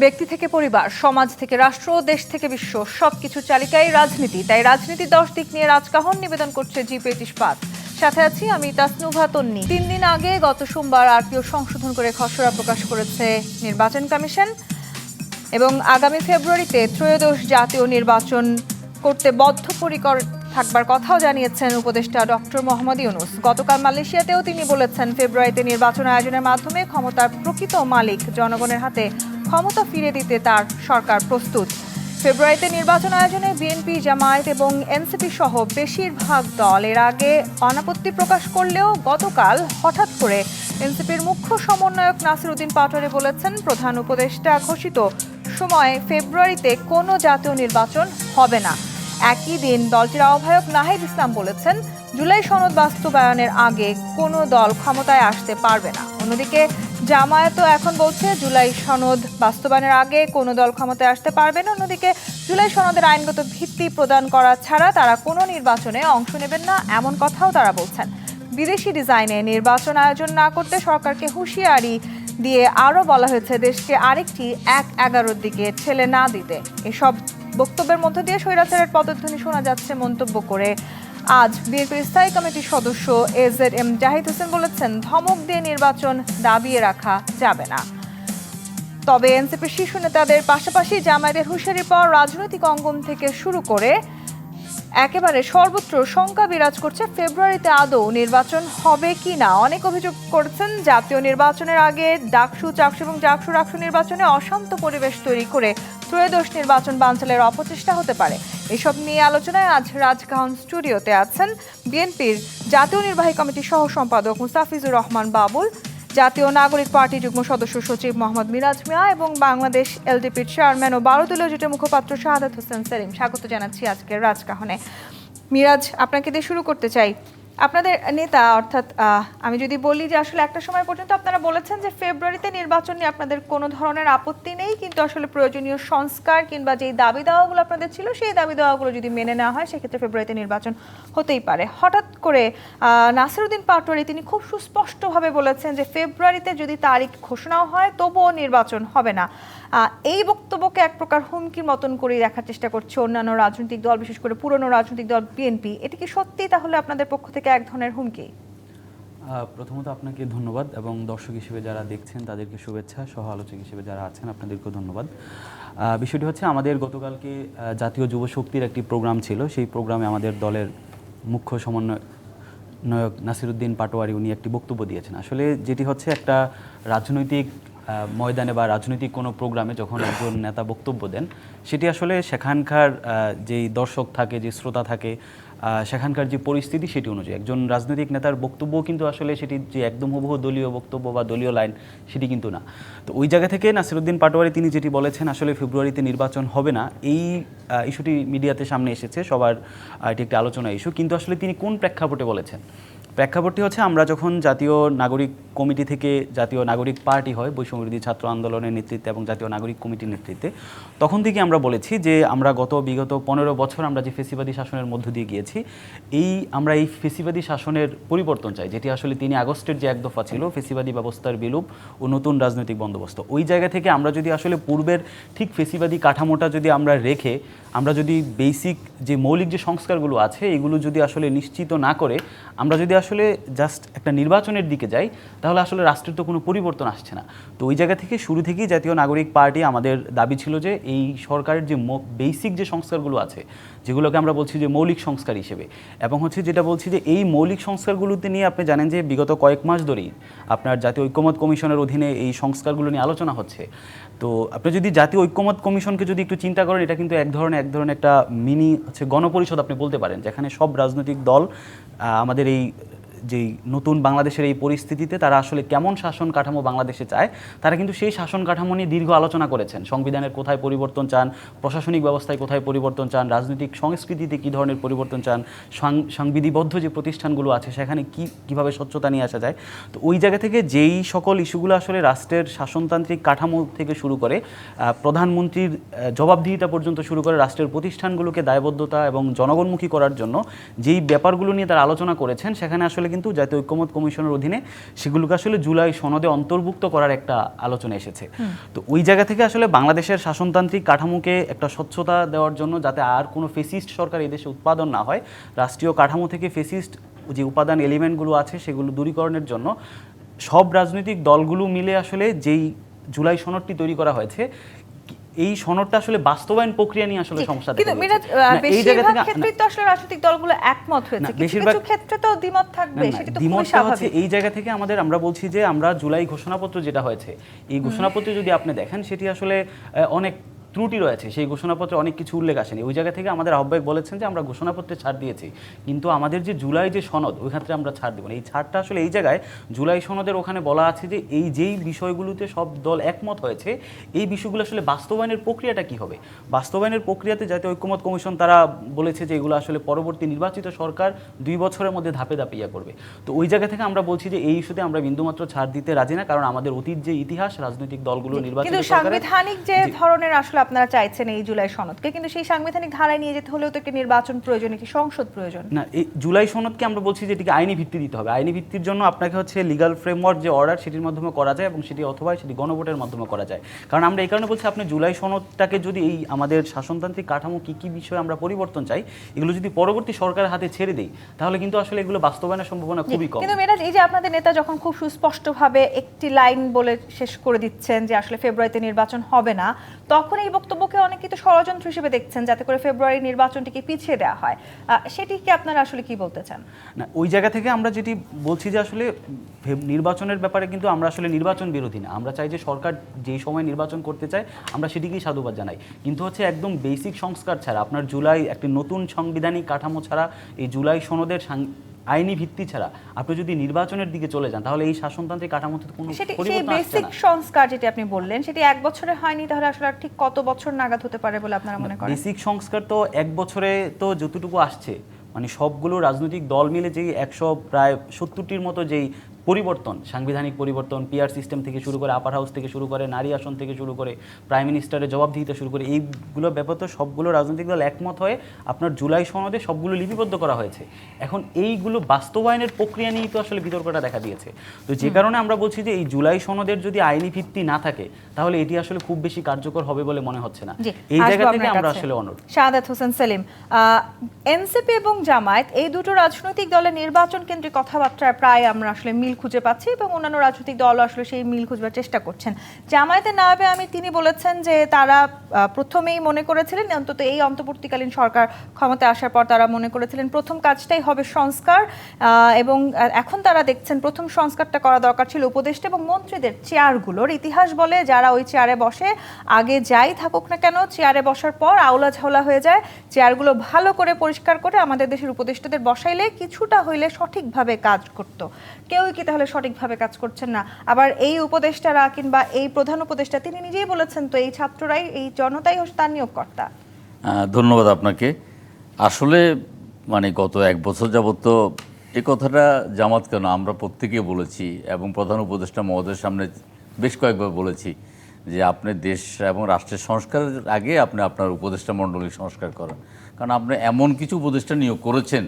ব্যক্তি থেকে পরিবার, সমাজ থেকে রাষ্ট্র, দেশ থেকে বিশ্ব সবকিছু চালিকাই রাজনীতি। তাই রাজনীতি 10 দিক নিয়ে রাজকাহন নিবেদন করছে জি25 ইস্পাত। সাথে আছি আমি তাসনুভা তন্নি। 3 দিন আগে গত সোমবার আরপিও সংশোধন করে খসড়া প্রকাশ করেছে নির্বাচন কমিশন এবং আগামী ফেব্রুয়ারিতে ত্রয়োদশ জাতীয় নির্বাচন করতে বদ্ধপরিকর থাকবার কথাও জানিয়েছেন উপদেষ্টা ডক্টর মোহাম্মদ ইউনূস। গতকাল মালয়েশিয়াতেও তিনি বলেছেন, ফেব্রুয়ারিতে নির্বাচন আয়োজনের মাধ্যমে ক্ষমতার প্রকৃত মালিক জনগণের হাতে ক্ষমতা ফিরে দিতে তার সরকার প্রস্তুত। ফেব্রুয়ারিতে নির্বাচন আয়োজনে বিএনপি, জামায়াত এবং এনসিপি সহ বেশিরভাগ দল এর আগে অনাপত্তি প্রকাশ করলেও গতকাল হঠাৎ করে এনসিপির মুখ্য সমন্বয়ক নাসির উদ্দিন পাটোয়ারি বলেছেন, প্রধান উপদেষ্টা ঘোষিত সময়ে ফেব্রুয়ারিতে কোনো জাতীয় নির্বাচন হবে না। একই দিন দলটির আহ্বায়ক নাহিদ ইসলাম বলেছেন, জুলাই সনদ বাস্তবায়নের আগে কোনো দল ক্ষমতায় আসতে পারবে না। অন্যদিকে জামায়াতও এখন বলছে, জুলাই সনদ বাস্তবায়নের আগে কোনো দল ক্ষমতায় আসতে পারবে না। অন্যদিকে জুলাই সনদের আইনগত ভিত্তি প্রদান করা ছাড়া তারা কোনো নির্বাচনে অংশ নেবেন না, এমন কথাও তারা বলছেন। বিদেশি ডিজাইনে নির্বাচন আয়োজন না করতে সরকারকে হুঁশিয়ারি দিয়ে আরও বলা হয়েছে, দেশকে আরেকটি 1/11 দিকে ঠেলে না দিতে। এসব বক্তব্যের মধ্য দিয়ে স্বৈরাচারের পদধ্বনি শোনা যাচ্ছে মন্তব্য করে আজ বিএনপির স্থায়ী কমিটির সদস্য এজেড-এম জাহিদ হোসেন বলেছেন, ধমক দিয়ে নির্বাচন দাবিয়ে রাখা যাবে না। তবে এনসিপির শীর্ষ নেতাদের পাশাপাশি জামায়াতের হুঁশিয়ারির পর রাজনৈতিক অঙ্গন থেকে শুরু করে একেবারে সর্বত্র শঙ্কা বিরাজ করছে, ফেব্রুয়ারিতে আদৌ নির্বাচন হবে কি না। অনেক অভিযোগ করছেন, জাতীয় নির্বাচনের আগে ডাকসু, চাকসু এবং জাকসু রাকসু নির্বাচনে অশান্ত পরিবেশ তৈরি করে ত্রয়োদশ নির্বাচন বানচালের অপচেষ্টা হতে পারে। এসব নিয়ে আলোচনায় আজ রাজকাহন স্টুডিওতে আছেন বিএনপির জাতীয় নির্বাহী কমিটির সহ সম্পাদক মুস্তাফিজুর রহমান বাবুল, জাতীয় নাগরিক পার্টি যুগ্ম সদস্য সচিব মোহাম্মদ মিরাজ মিয়া এবং বাংলাদেশ এলডিপির চেয়ারম্যান ও 12 দলীয় জোটের মুখপাত্র শাহাদাত হোসেন সেলিম। স্বাগত জানাচ্ছি আজকের রাজকাহনে। মিরাজ, আপনাকে দিয়ে শুরু করতে চাই। আপনাদের নেতা অর্থাৎ আমি যদি বলি যে আসলে একটা সময় পর্যন্ত আপনারা বলেছেন যে ফেব্রুয়ারিতে নির্বাচন নিয়ে আপনাদের কোনো ধরনের আপত্তি নেই, কিন্তু আসলে প্রয়োজনীয় সংস্কার কিংবা যেই দাবি দাওয়াগুলো আপনাদের ছিল সেই দাবি দাওয়াগুলো যদি মেনে নেওয়া হয় সেক্ষেত্রে ফেব্রুয়ারিতে নির্বাচন হতেই পারে। হঠাৎ করে নাসির উদ্দিন পাটোয়ারি তিনি খুব সুস্পষ্টভাবে বলেছেন যে ফেব্রুয়ারিতে যদি তারিখ ঘোষণাও হয় তবুও নির্বাচন হবে না। এই বক্তব্যকে এক প্রকার হুমকির মতন করে দেখার চেষ্টা করছে অন্যান্য রাজনৈতিক দল, বিশেষ করে পুরনো রাজনৈতিক দল বিএনপি। এটি কি সত্যি তাহলে আপনাদের পক্ষ থেকে এক ধরনের হুমকি? প্রথমত আপনাকে ধন্যবাদ এবং দর্শক হিসেবে যারা দেখছেন তাদেরকে শুভেচ্ছা, সহ আলোচক হিসেবে যারা আছেন আপনাদেরকেও ধন্যবাদ। বিষয়টি হচ্ছে, আমাদের গতকালকে জাতীয় যুব শক্তির একটি প্রোগ্রাম ছিল। সেই প্রোগ্রামে আমাদের দলের মুখ্য সমন্বয়ক নাসির উদ্দিন পাটোয়ারি উনি একটি বক্তব্য দিয়েছেন। আসলে যেটি হচ্ছে, একটা রাজনৈতিক ময়দানে বা রাজনৈতিক কোনো প্রোগ্রামে যখন একজন নেতা বক্তব্য দেন, সেটি আসলে সেখানকার যেই দর্শক থাকে, যে শ্রোতা থাকে, সেখানকার যে পরিস্থিতি সেটি অনুযায়ী একজন রাজনৈতিক নেতার বক্তব্য কিন্তু আসলে সেটি যে একদম হুবহু দলীয় বক্তব্য বা দলীয় লাইন সেটি কিন্তু না। তো ওই জায়গা থেকে নাসির উদ্দিন পাটোয়ারি তিনি যেটি বলেছেন, আসলে ফেব্রুয়ারিতে নির্বাচন হবে না, এই ইস্যুটি মিডিয়াতে সামনে এসেছে, সবার এটি একটি আলোচনা ইস্যু। কিন্তু আসলে তিনি কোন প্রেক্ষাপটে বলেছেন? প্রেক্ষাপটটি হচ্ছে, আমরা যখন জাতীয় নাগরিক কমিটি থেকে জাতীয় নাগরিক পার্টি হয় বৈষম্যবিরোধী ছাত্র আন্দোলনের নেতৃত্বে এবং জাতীয় নাগরিক কমিটির নেতৃত্বে, তখন থেকে আমরা বলেছি যে আমরা বিগত 15 বছর আমরা যে ফেসিবাদী শাসনের মধ্য দিয়ে গিয়েছি, আমরা এই ফেসিবাদী শাসনের পরিবর্তন চাই, যেটি আসলে 3 আগস্টের যে এক দফা ছিল, ফেসিবাদী ব্যবস্থার বিলোপ ও নতুন রাজনৈতিক বন্দোবস্ত। ওই জায়গা থেকে আমরা যদি আসলে পূর্বের ঠিক ফেসিবাদী কাঠামোটা যদি আমরা রেখে, আমরা যদি বেসিক যে মৌলিক যে সংস্কারগুলো আছে এগুলো যদি আসলে নিশ্চিত না করে আমরা যদি আসলে জাস্ট একটা নির্বাচনের দিকে যাই, তাহলে আসলে রাষ্ট্রের তো কোনো পরিবর্তন আসছে না। তো ওই জায়গা থেকে শুরু থেকেই জাতীয় নাগরিক পার্টি আমাদের দাবি ছিল যে এই সরকারের যে বেসিক যে সংস্কারগুলো আছে, যেগুলোকে আমরা বলছি যে মৌলিক সংস্কার হিসেবে, এবং হচ্ছে যেটা বলছি যে এই মৌলিক সংস্কারগুলোতে নিয়ে আপনি জানেন যে বিগত কয়েক মাস ধরেই আপনার জাতীয় ঐক্যমত কমিশনের অধীনে এই সংস্কারগুলো নিয়ে আলোচনা হচ্ছে। তো আপনি যদি জাতীয় ঐক্যমত কমিশনকে যদি একটু চিন্তা করেন, এটা কিন্তু এক ধরনের একটা মিনি গণপরিষদ আপনি বলতে পারেন, যেখানে সব রাজনৈতিক দল আমাদের এই যেই নতুন বাংলাদেশের এই পরিস্থিতিতে তারা আসলে কেমন শাসন কাঠামো বাংলাদেশে চায়, তারা কিন্তু সেই শাসন কাঠামো নিয়ে দীর্ঘ আলোচনা করেছেন। সংবিধানের কোথায় পরিবর্তন চান, প্রশাসনিক ব্যবস্থায় কোথায় পরিবর্তন চান, রাজনৈতিক সংস্কৃতিতে কী ধরনের পরিবর্তন চান, সংবিধিবদ্ধ যে প্রতিষ্ঠানগুলো আছে সেখানে কীভাবে স্বচ্ছতা নিয়ে আসা যায়। তো ওই জায়গা থেকে যেই সকল ইস্যুগুলো আসলে রাষ্ট্রের শাসনতান্ত্রিক কাঠামো থেকে শুরু করে প্রধানমন্ত্রীর জবাবদিহিতা পর্যন্ত শুরু করে রাষ্ট্রের প্রতিষ্ঠানগুলোকে দায়বদ্ধতা এবং জনগণমুখী করার জন্য যেই ব্যাপারগুলো নিয়ে তারা আলোচনা করেছেন, সেখানে আসলে কিন্তু জাতীয় ঐক্যমত কমিশনের অধীনে সেগুলোকে আসলে জুলাই সনদে অন্তর্ভুক্ত করার একটা আলোচনা এসেছে। তো ওই জায়গা থেকে আসলে বাংলাদেশের শাসনতান্ত্রিক কাঠামোকে একটা স্বচ্ছতা দেওয়ার জন্য, যাতে আর কোনো ফেসিস্ট সরকার এই দেশে উৎপাদন না হয়, রাষ্ট্রীয় কাঠামো থেকে ফেসিস্ট যে উপাদান এলিমেন্টগুলো আছে সেগুলো দূরীকরণের জন্য সব রাজনৈতিক দলগুলো মিলে আসলে যেই জুলাই সনদটি তৈরি করা হয়েছে, এই সনদটা আসলে বাস্তবায়ন প্রক্রিয়া নিয়ে আসলে সমস্যা দেখা কিন্তু মিরাজ, দিয়েছে। এই জায়গা বেশিরভাগ থেকে ক্ষেত্রেই তো আসলে রাজনৈতিক দলগুলো একমত হয়েছে, কিছু কিছু ক্ষেত্রে তো দ্বিমত থাকবে, সেটা তো খুবই দ্বিমতটা হচ্ছে স্বাভাবিক। এই জায়গা থেকে আমরা বলছি যে আমরা জুলাই ঘোষণাপত্র যেটা হয়েছে, এই ঘোষণাপত্রে যদি আপনি দেখেন সেটি আসলে অনেক ত্রুটি রয়েছে, সেই ঘোষণাপত্রে অনেক কিছু উল্লেখ আসেনি। ওই জায়গা থেকে আমাদের আহ্বায়ক বলেছেন যে আমরা ঘোষণাপত্রে ছাড় দিয়েছি, কিন্তু আমাদের যে জুলাই যে সনদ, ওই ক্ষেত্রে আমরা ছাড় দেব না। এই ছাড়টা আসলে এই জায়গায় জুলাই সনদের ওখানে বলা আছে যে এই যেই বিষয়গুলোতে সব দল একমত হয়েছে, এই বিষয়গুলো আসলে বাস্তবায়নের প্রক্রিয়াটা কি হবে। বাস্তবায়নের প্রক্রিয়াতে জাতীয় ঐক্যমত কমিশন তারা বলেছে যে এগুলো আসলে পরবর্তী নির্বাচিত সরকার 2 বছরের মধ্যে ধাপে ধাপে ইয়া করবে। তো ওই জায়গা থেকে আমরা বলছি যে এই ইস্যুতে আমরা বিন্দুমাত্র ছাড় দিতে রাজি না, কারণ আমাদের অতীত যে ইতিহাস, রাজনৈতিক দলগুলো নির্বাচিত কিন্তু সাংবিধানিক যে ধরনের আসলে আপনারা চাইছেন এই জুলাই সনদকে, কিন্তু সেই সাংবিধানিক ধারায় নিয়ে যেতে হলেও তো একটি নির্বাচন প্রয়োজন, একটি সংসদ প্রয়োজন। না, এই জুলাই সনদকে আমরা বলছি যে এটিকে আইনি ভিত্তি দিতে হবে। আইনি ভিত্তির জন্য আপনাকে হচ্ছে লিগ্যাল ফ্রেমওয়ার্ক যে অর্ডার, সেটির মাধ্যমে করা যায়, এবং সেটি অথবা সেটি গণভোটের মাধ্যমে করা যায়। কারণ আমরা এই কারণে বলছি, আপনি জুলাই সনদটাকে যদি এই আমাদের শাসনতান্ত্রিক কাঠামো কী কী বিষয়ে আমরা পরিবর্তন চাই, এগুলো যদি পরবর্তী সরকারের হাতে ছেড়ে দেই, তাহলে কিন্তু আসলে এগুলো বাস্তবায়নের সম্ভাবনা খুবই কম। কিন্তু মেরাজ, এই যে আপনাদের নেতা যখন খুব সুস্পষ্টভাবে একটি লাইন বলে শেষ করে দিচ্ছেন যে আসলে ফেব্রুয়ারিতে নির্বাচন হবে না, তখন এই বক্তব্যকে অনেক কিন্তু ষড়যন্ত্র হিসেবে দেখছেন, যাতে করে ফেব্রুয়ারি নির্বাচনটিকে পিছিয়ে দেওয়া হয়। সেটি কি আপনারা আসলে কি বলতে চান? না, ওই জায়গা থেকে আমরা যেটি বলছি যে আসলে নির্বাচনের ব্যাপারে কিন্তু আমরা আসলে নির্বাচন বিরোধী না। আমরা চাই যে সরকার যেই সময় নির্বাচন করতে চায়, আমরা সেটিকেই সাধুবাদ জানাই। কিন্তু হচ্ছে একদম বেসিক সংস্কার ছাড়া, আপনার জুলাই একটি নতুন সাংবিধানিক কাঠামো ছাড়া, এই জুলাই সনদের আইনি ভিত্তি ছাড়া আপনি যদি নির্বাচনের দিকে চলে যান, তাহলে এই শাসনতান্ত্রিক কাঠামোতে কোনো পরিবর্তন আসছে বেসিক না। সংস্কার যেটি আপনি বললেন, সেটি 1 বছরে হয়নি, তাহলে আসলে ঠিক কত বছর নাগাদ হতে পারে বলে আপনারা মনে করেন? বেসিক সংস্কার তো 1 বছরে তো যতটুকু আসছে, মানে সবগুলো রাজনৈতিক দল মিলে যেই 170টির মতো যেই পরিবর্তন, সাংবিধানিক পরিবর্তন, পিআর সিস্টেম থেকে শুরু করে, আপার হাউস থেকে শুরু করে, নারী আসন থেকে শুরু করে, প্রাইম মিনিস্টারের জবাবদিহিতা শুরু করে, এইগুলো ব্যাপারে তো সবগুলো রাজনৈতিক দল একমত হয়ে আপনার জুলাই সনদে সবগুলো লিপিবদ্ধ করা হয়েছে। এখন এইগুলো বাস্তবায়নের প্রক্রিয়া নিয়েই তো আসলে বিতর্কটা দেখা দিয়েছে। তো যে কারণে আমরা বলছি যে এই জুলাই সনদের যদি আইনি ভিত্তি না থাকে, তাহলে এটি আসলে খুব বেশি কার্যকর হবে বলে মনে হচ্ছে না। এই জায়গা থেকে আমরা আসলে অনুরোধ। শাহাদাত হোসেন সেলিম, এনসিপি এবং জামায়াত এই দুটো রাজনৈতিক দলের নির্বাচন কেন্দ্রিক কথাবার্তায় প্রায় আমরা আসলে মিল খুঁজে পাচ্ছি, এবং অন্যান্য রাজনৈতিক দল আসলে সেই মিল খুঁজবার চেষ্টা করছেন। জামায়াতের নায়েবে আমির তিনি বলেছেন যে তারা প্রথমেই মনে করেছিলেন, অন্তত এই অন্তর্বর্তীকালীন সরকার ক্ষমতায় আসার পর তারা মনে করেছিলেন প্রথম কাজটাই হবে সংস্কার, এবং এখন তারা দেখছেন প্রথম সংস্কারটা করা দরকার ছিল উপদেষ্টা এবং মন্ত্রীদের চেয়ারগুলোর। ইতিহাস বলে যারা ওই চেয়ারে বসে, আগে যাই থাকুক না কেন, চেয়ারে বসার পর আওলা ঝাওলা হয়ে যায়। চেয়ারগুলো ভালো করে পরিষ্কার করে আমাদের দেশের উপদেষ্টাদের বসাইলে কিছুটা হইলে সঠিকভাবে কাজ করত। কেউই কি তাহলে সঠিকভাবে কাজ করছেন না? আবার এই উপদেষ্টারা কিংবা এই প্রধান উপদেষ্টা তিনি নিজেই বলেছেন তো এই ছাত্ররাই, এই জনতাই হচ্ছে তার নিয়োগকর্তা। ধন্যবাদ আপনাকে। আসলে মানে গত 1 বছর যাবত তো এই কথাটা জামাত কেন, আমরা প্রত্যেকেই বলেছি, এবং প্রধান উপদেষ্টা মহোদয়ের সামনে বেশ কয়েকবার বলেছি যে আপনি দেশ এবং রাষ্ট্রের সংস্কারের আগে আপনি আপনার উপদেষ্টা মণ্ডলী সংস্কার করেন। কারণ আপনি এমন কিছু উপদেষ্টা নিয়োগ করেছেন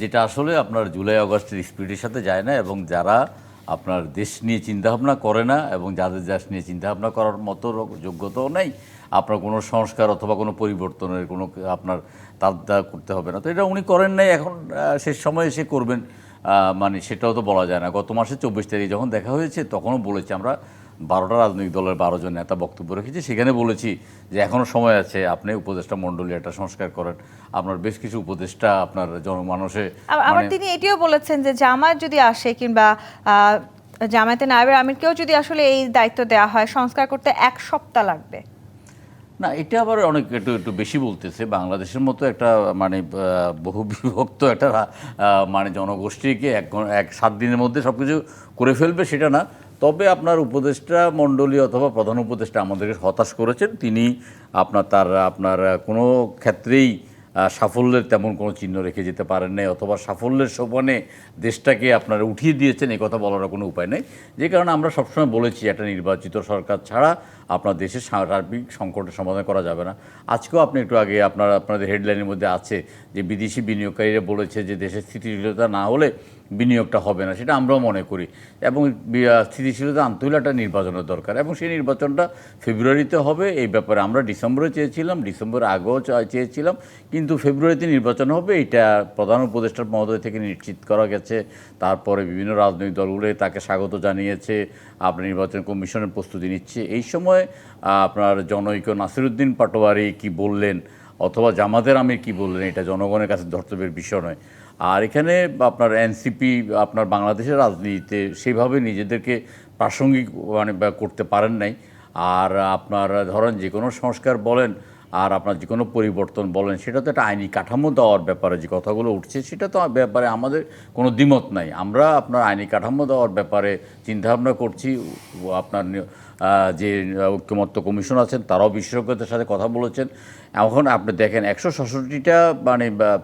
যেটা আসলে আপনার জুলাই আগস্টের স্পিরিটের সাথে যায় না, এবং যারা আপনার দেশ নিয়ে চিন্তাভাবনা করে না, এবং যাদের দেশ নিয়ে চিন্তাভাবনা করার মতো যোগ্যতাও নেই, আপনার কোনো সংস্কার অথবা কোনো পরিবর্তনের কোনো আপনার তার করতে হবে না। তো এটা উনি করেন নাই, এখন শেষ সময়ে এসে করবেন, মানে সেটাও তো বলা যায় না। গত মাসে 24 তারিখে যখন দেখা হয়েছে, তখনও বলেছি আমরা 12টা রাজনৈতিক দলের 12 জন নেতা বক্তব্য রেখেছি, সেখানে বলেছি যে এখনও সময় আছে, আপনি উপদেষ্টা মণ্ডলী একটা সংস্কার করেন, আপনার বেশ কিছু উপদেষ্টা আপনার জনমানসে। আবার তিনি এটিও বলেছেন যে জামায়াত যদি আসে কিংবা জামায়াতের নায়েবের আমিরকেও যদি আসলে এই দায়িত্ব দেওয়া হয়, সংস্কার করতে 1 সপ্তাহ লাগবে। না, এটা আবার অনেক একটু বেশি বলতেছে। বাংলাদেশের মতো একটা মানে বহু বিভক্ত একটা মানে জনগোষ্ঠীকে 7 দিনের মধ্যে সব কিছু করে ফেলবে সেটা না। তবে আপনার উপদেষ্টা মণ্ডলী অথবা প্রধান উপদেষ্টা আমাদেরকে হতাশ করেছেন। তিনি আপনার কোনো ক্ষেত্রেই সাফল্যের তেমন কোনো চিহ্ন রেখে যেতে পারেন নাই, অথবা সাফল্যের সোপানে দেশটাকে আপনারা উঠিয়ে দিয়েছেন, এই কথা বলার কোনো উপায় নেই। যে কারণে আমরা সবসময় বলেছি একটা নির্বাচিত সরকার ছাড়া আপনার দেশের সার্বিক সংকটের সমাধান করা যাবে না। আজকেও আপনি একটু আগে আপনাদের হেডলাইনের মধ্যে আছে যে বিদেশি বিনিয়োগকারীরা বলেছে যে দেশের স্থিতিশীলতা না হলে বিনিয়োগটা হবে না, সেটা আমরাও মনে করি। এবং স্থিতিশীলতা আনতে হলে একটা নির্বাচনের দরকার, এবং সেই নির্বাচনটা ফেব্রুয়ারিতে হবে। এই ব্যাপারে আমরা ডিসেম্বরে চেয়েছিলাম, ডিসেম্বর আগেও চেয়েছিলাম, কিন্তু ফেব্রুয়ারিতে নির্বাচন হবে এটা প্রধান উপদেষ্টার মহোদয় থেকে নিশ্চিত করা গেছে। তারপরে বিভিন্ন রাজনৈতিক দলগুলো তাকে স্বাগত জানিয়েছে, আপনার নির্বাচন কমিশনের প্রস্তুতি নিচ্ছে। এই সময় আপনার জনৈক নাসিরুদ্দিন পাটোয়ারি কি বললেন অথবা জামাতের আমির কি বললেন, এটা জনগণের কাছে ধর্তব্যের বিষয় নয়। আর এখানে আপনার এনসিপি আপনার বাংলাদেশের রাজনীতিতে সেইভাবে নিজেদেরকে প্রাসঙ্গিক করতে পারেন নাই। আর আপনার ধরেন যে কোনো সংস্কার বলেন আর আপনার যে কোনো পরিবর্তন বলেন, সেটা তো একটা আইনি কাঠামো দেওয়ার ব্যাপারে যে কথাগুলো উঠছে, সেটা তো ব্যাপারে আমাদের কোনো দ্বিমত নাই। আমরা আপনার আইনি কাঠামো দেওয়ার ব্যাপারে চিন্তাভাবনা করছি। আপনার যে ঐক্যমত্য কমিশন আছেন তারাও বিশেষজ্ঞদের সাথে কথা বলেছেন। এখন আপনি দেখেন 166টা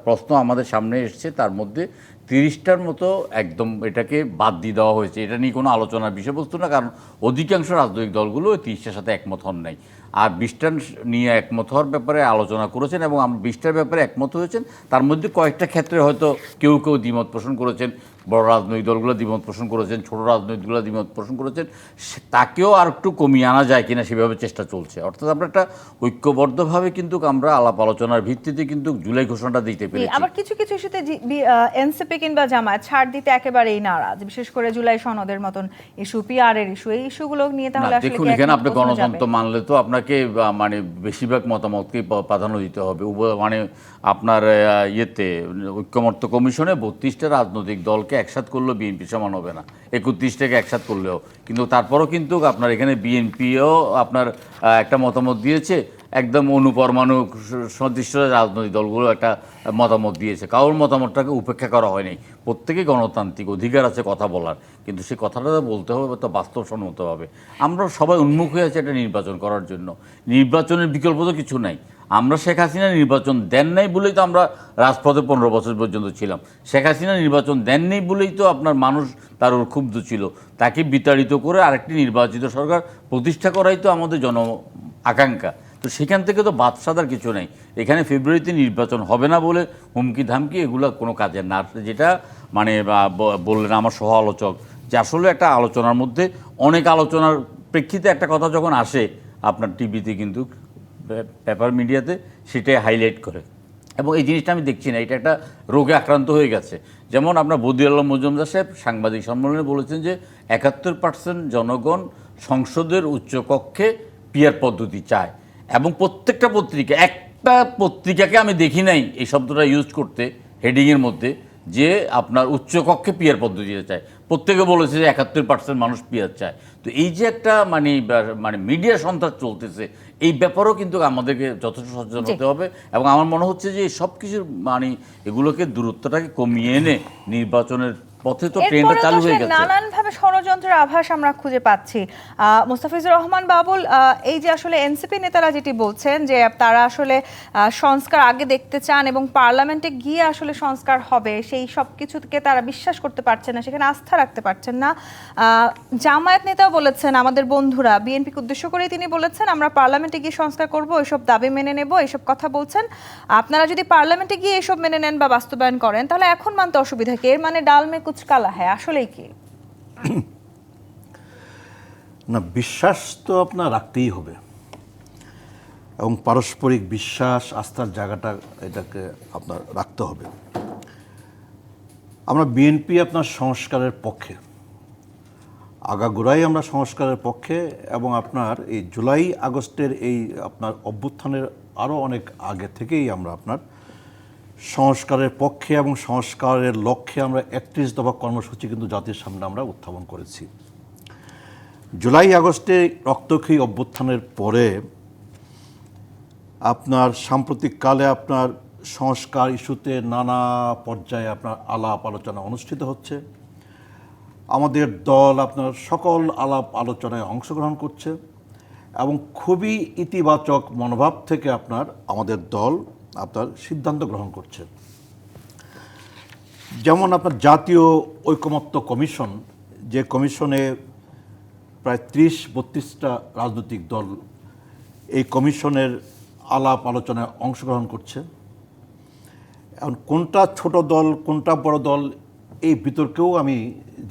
প্রশ্ন আমাদের সামনে এসছে, তার মধ্যে 30টার মতো একদম এটাকে বাদ দিয়ে দেওয়া হয়েছে। এটা নিয়ে কোনো আলোচনার বিষয়বস্তু না, কারণ অধিকাংশ রাজনৈতিক দলগুলো 30টার সাথে একমত হন নাই। আর 20টা নিয়ে একমত হওয়ার ব্যাপারে আলোচনা করেছেন, এবং 20টার ব্যাপারে একমত হয়েছেন। তার মধ্যে কয়েকটা ক্ষেত্রে হয়তো কেউ কেউ দ্বিমত পোষণ করেছেন, বড় রাজনৈতিক দলগুলো দ্বিমত পোষণ করেছেন, ছোট রাজনৈতিকগুলো দ্বিমত পোষণ করেছেন। তাকেও আর একটু কমিয়ে আনা যায় কিনা সেভাবে চেষ্টা চলছে। অর্থাৎ আমরা একটা ঐক্যবদ্ধভাবে কিন্তু আমরা আলাপ আলোচনার ভিত্তিতে কিন্তু জুলাই ঘোষণাটা দিতে পেরেছি। আবার কিছু কিছু ইস্যুতে এনসিপি কিংবা জামায়াত ছাড় দিতে একেবারেই নারাজ, বিশেষ করে জুলাই সনদের মতন ইস্যু, পিআর এর ইস্যু, এই ইস্যুগুলো নিয়ে তাহলে আসলে দেখুন, এখানে আপনি গণতন্ত্র মানলে তো আপনাকে বেশিরভাগ মতামতকেই প্রাধান্য দিতে হবে। আপনার ইয়েতে ঐক্যমত্য কমিশনে 32টা রাজনৈতিক দলকে একসাথ করলেও বিএনপি সমান হবে না, 31টাকে একসাথ করলেও। কিন্তু তারপরও কিন্তু আপনার এখানে বিএনপিও আপনার একটা মতামত দিয়েছে, একদম অনুপরমাণু সদৃশ্য রাজনৈতিক দলগুলো একটা মতামত দিয়েছে। কারোর মতামতটাকে উপেক্ষা করা হয়নি। প্রত্যেকেই গণতান্ত্রিক অধিকার আছে কথা বলার, কিন্তু সেই কথাটা বলতে হবে তো বাস্তবসম্মতভাবে। আমরা সবাই উন্মুখ হয়ে আছি একটা নির্বাচন করার জন্য। নির্বাচনের বিকল্প তো কিছু নাই। আমরা শেখ হাসিনা নির্বাচন দেন নাই বলেই তো আমরা রাজপথে 15 বছর পর্যন্ত ছিলাম। শেখ হাসিনা নির্বাচন দেননি বলেই তো আপনার মানুষ তার ওর ক্ষুব্ধ ছিল। তাকে বিতাড়িত করে আরেকটি নির্বাচিত সরকার প্রতিষ্ঠা করাই তো আমাদের জন আকাঙ্ক্ষা। তো সেখান থেকে তো বাদ সাদার কিছু নেই। এখানে ফেব্রুয়ারিতে নির্বাচন হবে না বলে হুমকি ধামকি এগুলো কোনো কাজের না। যেটা বললেন আমার সহ আলোচক, যে আসলে একটা আলোচনার মধ্যে অনেক আলোচনার প্রেক্ষিতে একটা কথা যখন আসে আপনার টিভিতে কিন্তু পেপার মিডিয়াতে সেটাই হাইলাইট করে, এবং এই জিনিসটা আমি দেখছি না, এটা একটা রোগে আক্রান্ত হয়ে গেছে। যেমন আপনার বদিউল আলম মজুমদার সাহেব সাংবাদিক সম্মেলনে বলেছেন যে 71% জনগণ সংসদের উচ্চকক্ষে পিআর পদ্ধতি চায়, এবং প্রত্যেকটা পত্রিকা, একটা পত্রিকাকে আমি দেখি নাই এই শব্দটা ইউজ করতে হেডিংয়ের মধ্যে, যে আপনার উচ্চকক্ষে পিআর পদ্ধতিতে চায়। প্রত্যেকে বলেছে যে 71% মানুষ পিআর চায়। তো এই যে একটা মিডিয়া সন্ত্রাস চলতেছে, এই ব্যাপারেও কিন্তু আমাদেরকে যথেষ্ট সচেতন হতে হবে। এবং আমার মনে হচ্ছে যে সব কিছুর এগুলোকে দূরত্বটাকে কমিয়ে এনে নির্বাচনের পথে তো ট্রেনটা চালু হয়ে গেছে। নানানভাবে ষড়যন্ত্রের আভাস আমরা খুঁজে পাচ্ছি। মোস্তাফিজুর রহমান বাবুল, এই যে আসলে এনসিপি নেতারা যেটি বলছেন যে তারা আসলে সংস্কার আগে দেখতে চান এবং পার্লামেন্টে গিয়ে আসলে সংস্কার হবে, সেই সব কিছুকে তারা বিশ্বাস করতে পারছেন না, সেখানে আস্থা রাখতে পারছেন না। জামায়াত নেতাও বলেছেন, আমাদের বন্ধুরা বিএনপিকে উদ্দেশ্য করে তিনি বলেছেন আমরা পার্লামেন্টে গিয়ে সংস্কার করব, এসব দাবি মেনে নেব, এসব কথা বলছেন। আপনারা যদি পার্লামেন্টে গিয়ে এসব মেনে নেন বা বাস্তবায়ন করেন তাহলে এখন মানতে অসুবিধা কি? এর মানে ডাল মে কুছ কালা হ্যাঁ, আসলেই কি? না, বিশ্বাস তো আপনার রাখতেই হবে, এবং পারস্পরিক বিশ্বাস আস্থার জায়গাটা এটাকে আপনার রাখতে হবে। আমরা বিএনপি আপনার সংস্কারের পক্ষে, আগাগোড়াই আমরা সংস্কারের পক্ষে, এবং আপনার এই জুলাই আগস্টের এই আপনার অভ্যুত্থানের আরও অনেক আগে থেকেই আমরা আপনার সংস্কারের পক্ষে এবং সংস্কারের লক্ষ্যে আমরা 31 দফা কর্মসূচি কিন্তু জাতির সামনে আমরা উত্থাপন করেছি। জুলাই আগস্টে রক্তক্ষয়ী অভ্যুত্থানের পরে আপনার সাম্প্রতিককালে আপনার সংস্কার ইস্যুতে নানা পর্যায়ে আপনার আলাপ আলোচনা অনুষ্ঠিত হচ্ছে। আমাদের দল আপনার সকল আলাপ আলোচনায় অংশগ্রহণ করছে, এবং খুবই ইতিবাচক মনোভাব থেকে আপনার আমাদের দল আপনার সিদ্ধান্ত গ্রহণ করছে। যেমন আপনার জাতীয় ঐকমত্য কমিশন, যে কমিশনে প্রায় 30-32টা রাজনৈতিক দল এই কমিশনের আলাপ আলোচনায় অংশগ্রহণ করছে। এখন কোনটা ছোট দল কোনটা বড় দল এই বিতর্কেও আমি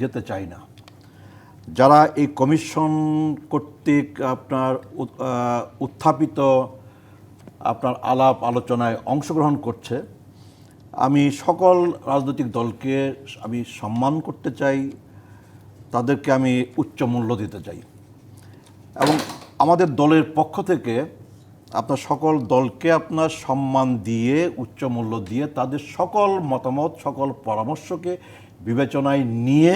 যেতে চাই না। যারা এই কমিশন কর্তৃক আপনার উত্থাপিত আপনার আলাপ আলোচনায় অংশগ্রহণ করছে, আমি সকল রাজনৈতিক দলকে আমি সম্মান করতে চাই, তাদেরকে আমি উচ্চ মূল্য দিতে চাই এবং আমাদের দলের পক্ষ থেকে আপনার সকল দলকে আপনার সম্মান দিয়ে উচ্চ মূল্য দিয়ে তাদের সকল মতামত সকল পরামর্শকে বিবেচনায় নিয়ে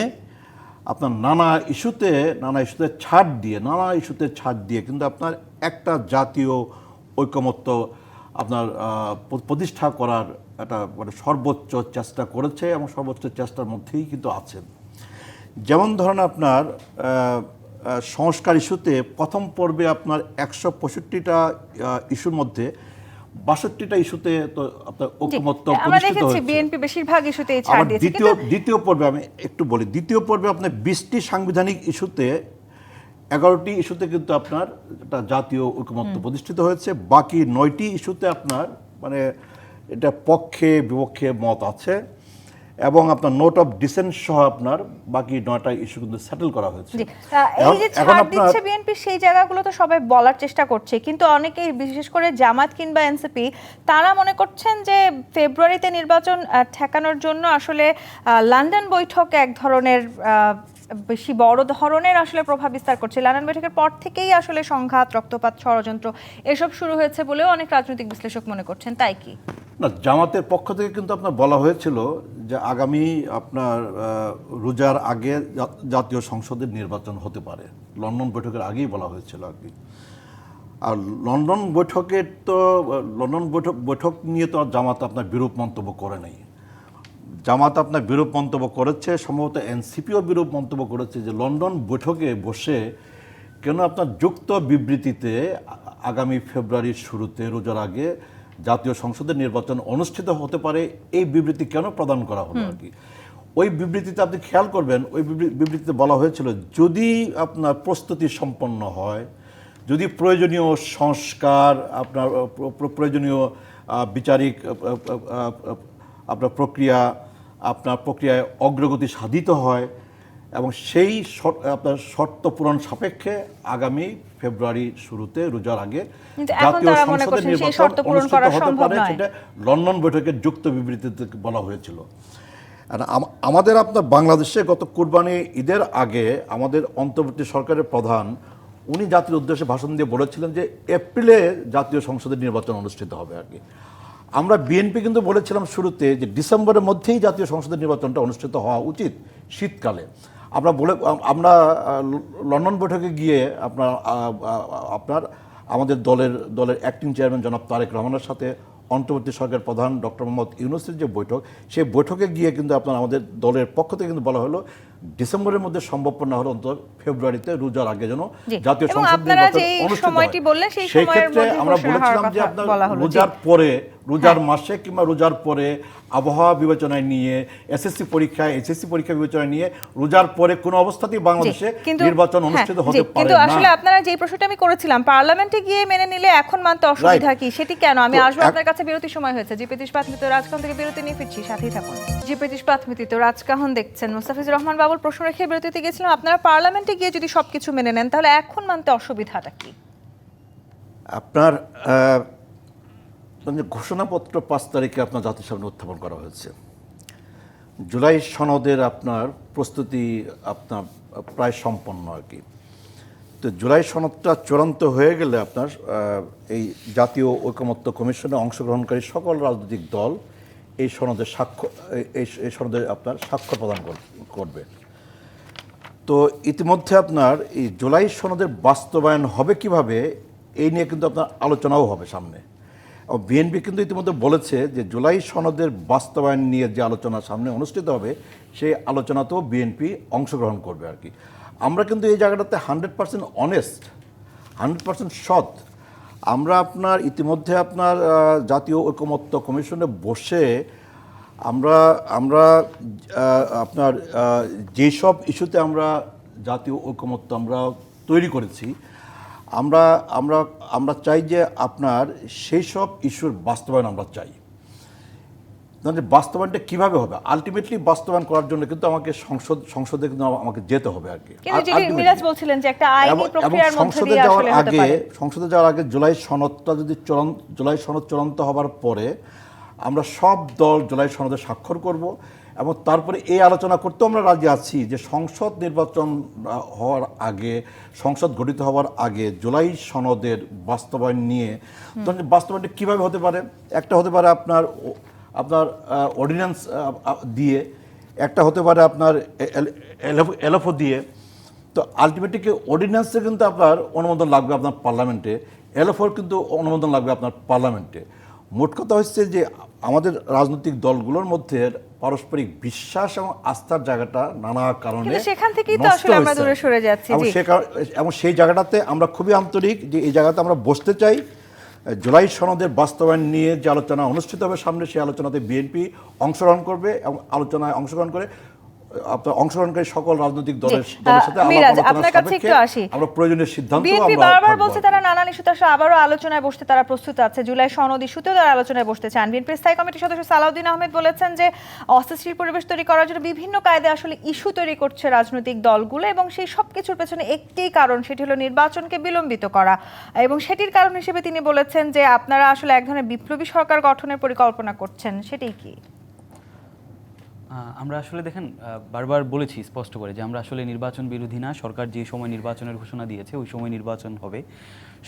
আপনার নানা ইস্যুতে ছাড় দিয়ে কিন্তু আপনার একটা জাতীয় ঐকমত্য আপনার প্রতিষ্ঠা করার একটা মানে সর্বোচ্চ চেষ্টা করেছে এবং সর্বোচ্চ চেষ্টার মধ্যেই কিন্তু আছেন। যেমন ধরেন আপনার সংস্কার ইস্যুতে প্রথম পর্বে আপনার 165টা ইস্যুর মধ্যে 62টা ইস্যুতে তো আপনার ঐকমত্য আমরা প্রতিষ্ঠিত দেখেছি হয়েছে। বিএনপি বেশিরভাগ ইস্যুতেই ছাড় আবার দিয়েছে, কিন্তু দ্বিতীয় পর্বে আমি একটু বলি, দ্বিতীয় পর্বে আপনার 20টি সাংবিধানিক ইস্যুতে 11টি ইস্যুতে কিন্তু আপনার একটা জাতীয় ঐকমত্য প্রতিষ্ঠিত হয়েছে। বাকি 9টি ইস্যুতে আপনার মানে এটা পক্ষে বিপক্ষে মত আছে এবং আপনার নোট অফ ডিসেন্ট সহ আপনার বাকি 9টা ইস্যু কিন্তু সেটেল করা হয়েছে। জি, এই যে ছাড় দিচ্ছে বিএনপি, সেই জায়গাগুলো তো সবাই বলার চেষ্টা করছে, কিন্তু অনেকেই বিশেষ করে জামাত কিংবা এনসিপি তারা মনে করছেন যে ফেব্রুয়ারিতে নির্বাচন ঠেকানোর জন্য আসলে লন্ডন বৈঠক এক ধরনের বেশি বড় ধরনের আসলে প্রভাব বিস্তার করছে। লন্ডন বৈঠকের পর থেকেই আসলে সংঘাত, রক্তপাত, ষড়যন্ত্র এসব শুরু হয়েছে বলেও অনেক রাজনৈতিক বিশ্লেষক মনে করছেন, তাই কি? না, জামাতের পক্ষ থেকে কিন্তু আপনার বলা হয়েছিল যে আগামী আপনার রোজার আগে জাতীয় সংসদের নির্বাচন হতে পারে, লন্ডন বৈঠকের আগেই বলা হয়েছিল আর কি। আর লন্ডন বৈঠক নিয়ে তো জামাত আপনার বিরূপ মন্তব্য করে নাই। জামাত আপনার বিরূপ মন্তব্য করেছে, সম্ভবত এনসিপিও বিরূপ মন্তব্য করেছে যে লন্ডন বৈঠকে বসে কেন আপনার যুক্ত বিবৃতিতে আগামী ফেব্রুয়ারির শুরুতে রোজার আগে জাতীয় সংসদের নির্বাচন অনুষ্ঠিত হতে পারে এই বিবৃতি কেন প্রদান করা হলো আর কি। ওই বিবৃতিতে আপনি খেয়াল করবেন, ওই বিবৃতিতে বলা হয়েছিল যদি আপনার প্রস্তুতি সম্পন্ন হয়, যদি প্রয়োজনীয় সংস্কার আপনার প্রয়োজনীয় বিচারিক আপনার প্রক্রিয়ায় অগ্রগতি সাধিত হয় এবং সেই আপনার শর্ত পূরণ সাপেক্ষে আগামী ফেব্রুয়ারি শুরুতে রোজার আগে জাতীয় সংসদের নির্বাচন অনুষ্ঠিত হতে পারে, সেটা লন্ডন বৈঠকের যুক্ত বিবৃতিতে বলা হয়েছিল। আর আমাদের আপনার বাংলাদেশে গত কুরবানি ঈদের আগে আমাদের অন্তর্বর্তী সরকারের প্রধান উনি জাতির উদ্দেশ্যে ভাষণ দিয়ে বলেছিলেন যে এপ্রিলে জাতীয় সংসদের নির্বাচন অনুষ্ঠিত হবে আর কি। আমরা বিএনপি কিন্তু বলেছিলাম শুরুতে যে ডিসেম্বরের মধ্যেই জাতীয় সংসদের নির্বাচনটা অনুষ্ঠিত হওয়া উচিত শীতকালে। আমরা লন্ডন বৈঠকে গিয়ে আপনার আমাদের দলের অ্যাক্টিং চেয়ারম্যান জনাব তারেক রহমানের সাথে অন্তর্বর্তী সরকার প্রধান ডক্টর মোহাম্মদ ইউনূসের যে বৈঠক, সেই বৈঠকে গিয়ে কিন্তু আপনার আমাদের দলের পক্ষ থেকে কিন্তু বলা হলো ডিসেম্বরের মধ্যে সম্ভবপর না হলে অন্তত ফেব্রুয়ারিতে রোজার আগে যেন জাতীয় সংসদ নির্বাচন অনুষ্ঠিত হয়। সেই ক্ষেত্রে আমরা বলেছিলাম যে আপনার রোজার মাসে কিংবা রোজার পরে আবহাওয়া বিবেচনায় নিয়ে এইচএসসি পরীক্ষা বিবেচনায় নিয়ে রোজার পরে কোনো অবস্থাতেই বাংলাদেশে নির্বাচন অনুষ্ঠিত হতে পারে না। কিন্তু আসলে আপনারা যে প্রশ্নটা আমি করেছিলাম, পার্লামেন্টে গিয়ে মেনে নিলে এখন মানতে অসুবিধা কি, সেটি কেন? আমি আসবো আপনার কাছে, বিরতির সময় হয়েছে। জিপি তিশপাতমিত রাজকাহন থেকে বিরতি নিয়ে ফিরছি, সাথেই থাকুন। জিপি তিশপাতমিত রাজকাহন দেখছেন। মুস্তাফিজুর রহমান বাবুল প্রশ্ন রেখে বিরতিতে গেছিলাম, আপনারা পার্লামেন্টে গিয়ে যদি সবকিছু মেনে নেন তাহলে এখন মানতে অসুবিধাটা কি? আপনার ঘোষণাপত্র 5 তারিখে আপনার জাতির সামনে উত্থাপন করা হয়েছে। জুলাই সনদের আপনার প্রস্তুতি আপনার প্রায় সম্পন্ন আর কি। তো জুলাই সনদটা চূড়ান্ত হয়ে গেলে আপনার এই জাতীয় ঐকমত্য কমিশনে অংশগ্রহণকারী সকল রাজনৈতিক দল এই সনদের আপনার স্বাক্ষর প্রদান করবে। তো ইতিমধ্যে আপনার এই জুলাই সনদের বাস্তবায়ন হবে কিভাবে এই নিয়ে কিন্তু আপনার আলোচনাও হবে সামনে। বিএনপি কিন্তু ইতিমধ্যে বলেছে যে জুলাই সনদের বাস্তবায়ন নিয়ে যে আলোচনা সামনে অনুষ্ঠিত হবে সেই আলোচনাতেও বিএনপি অংশগ্রহণ করবে আর কি। আমরা কিন্তু এই জায়গাটাতে 100% অনেস্ট, 100% সৎ। আমরা আপনার ইতিমধ্যে আপনার জাতীয় ঐকমত্য কমিশনে বসে আমরা আপনার যেসব ইস্যুতে আমরা জাতীয় ঐকমত্য আমরা তৈরি করেছি, আমরা চাই যে আপনার সেই সব ইস্যুর বাস্তবায়ন আমরা চাই। তাহলে বাস্তবায়নটা কিভাবে হবে? আলটিমেটলি বাস্তবায়ন করার জন্য কিন্তু আমাকে সংসদে কিন্তু আমাকে যেতে হবে আর কি। কিন্তু যেটি মিরাজ বলছিলেন যে একটা আইনি প্রক্রিয়ার মধ্যে দিয়ে আসলে হতে পারে। সংসদে যাওয়ার আগে জুলাই সনদ চূড়ান্ত হবার পরে আমরা সব দল জুলাই সনদে স্বাক্ষর করব এবং তারপরে এই আলোচনা করতেও আমরা রাজি আছি যে সংসদ নির্বাচন হওয়ার আগে, সংসদ গঠিত হওয়ার আগে জুলাই সনদের বাস্তবায়ন নিয়ে, বাস্তবায়নটা কীভাবে হতে পারে? একটা হতে পারে আপনার অর্ডিন্যান্স দিয়ে, একটা হতে পারে আপনার এলএফও দিয়ে। তো আলটিমেটলি কি অর্ডিন্যান্সে কিন্তু আপনার অনুমোদন লাগবে আপনার পার্লামেন্টে, এলএফওর কিন্তু অনুমোদন লাগবে আপনার পার্লামেন্টে। মোট কথা হচ্ছে যে আমাদের রাজনৈতিক দলগুলোর মধ্যে পারস্পরিক বিশ্বাস এবং আস্থার জায়গাটা নানা কারণে সেখান থেকেই তো আসলে আমরা দূরে সরে যাচ্ছি। এবং সেই জায়গাটাতে আমরা খুবই আন্তরিক যে এই জায়গাতে আমরা বসতে চাই। জুলাই সনদের বাস্তবায়ন নিয়ে যে আলোচনা অনুষ্ঠিত হবে সামনে, সেই আলোচনাতে বিএনপি অংশগ্রহণ করবে এবং আলোচনায় অংশগ্রহণ করে অংশগ্রহণকারী সকল রাজনৈতিক দলের সাথে আমরা প্রয়োজনীয় সিদ্ধান্ত। বিএনপি বারবার বলছে তারা নানান ইস্যুতে আবারও আলোচনায় বসতে তারা প্রস্তুত আছে। জুলাই সনদ ইস্যুতেও তারা আলোচনায় বসতে চান। বিএনপির স্থায়ী কমিটির সদস্য সালাউদ্দিন আহমেদ বলেছেন যে অস্থিতিশীল পরিবেশ তৈরি করার জন্য বিভিন্ন কায়দায় আসলে ইস্যু তৈরি করছে রাজনৈতিক দলগুলো এবং সেই সব কিছুর পেছনে একটিই কারণ, সেটি হলো নির্বাচনকে বিলম্বিত করা। এবং সেটির কারণ হিসেবে তিনি বলেছেন যে আপনারা আসলে এক ধরনের বিপ্লবী সরকার গঠনের পরিকল্পনা করছেন, সেটাই কি? আমরা আসলে দেখেন বারবার বলেছি স্পষ্ট করে যে আমরা আসলে নির্বাচন বিরোধী না। সরকার যে সময় নির্বাচনের ঘোষণা দিয়েছে ওই সময় নির্বাচন হবে।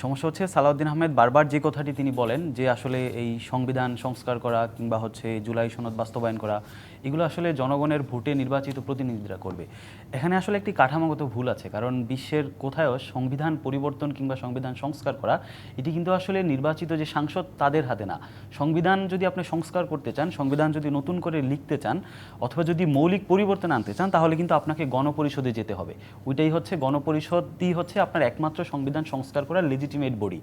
সমস্যা হচ্ছে সালাউদ্দিন আহমেদ বারবার যে কথাটি তিনি বলেন যে আসলে এই সংবিধান সংস্কার করা কিংবা হচ্ছে জুলাই সনদ বাস্তবায়ন করা, এগুলো আসলে জনগণের ভোটে নির্বাচিত প্রতিনিধিরা করবে। এখানে আসলে একটি কাঠামোগত ভুল আছে, কারণ বিশ্বের কোথায়ও সংবিধান পরিবর্তন কিংবা সংবিধান সংস্কার করা এটি কিন্তু আসলে নির্বাচিত যে সাংসদ তাদের হাতে না। সংবিধান যদি আপনি সংস্কার করতে চান, সংবিধান যদি নতুন করে লিখতে চান অথবা যদি মৌলিক পরিবর্তন আনতে চান, তাহলে কিন্তু আপনাকে গণপরিষদে যেতে হবে। ওইটাই হচ্ছে গণপরিষদই হচ্ছে আপনার একমাত্র সংবিধান সংস্কার করার লেজিটিমেট বডি।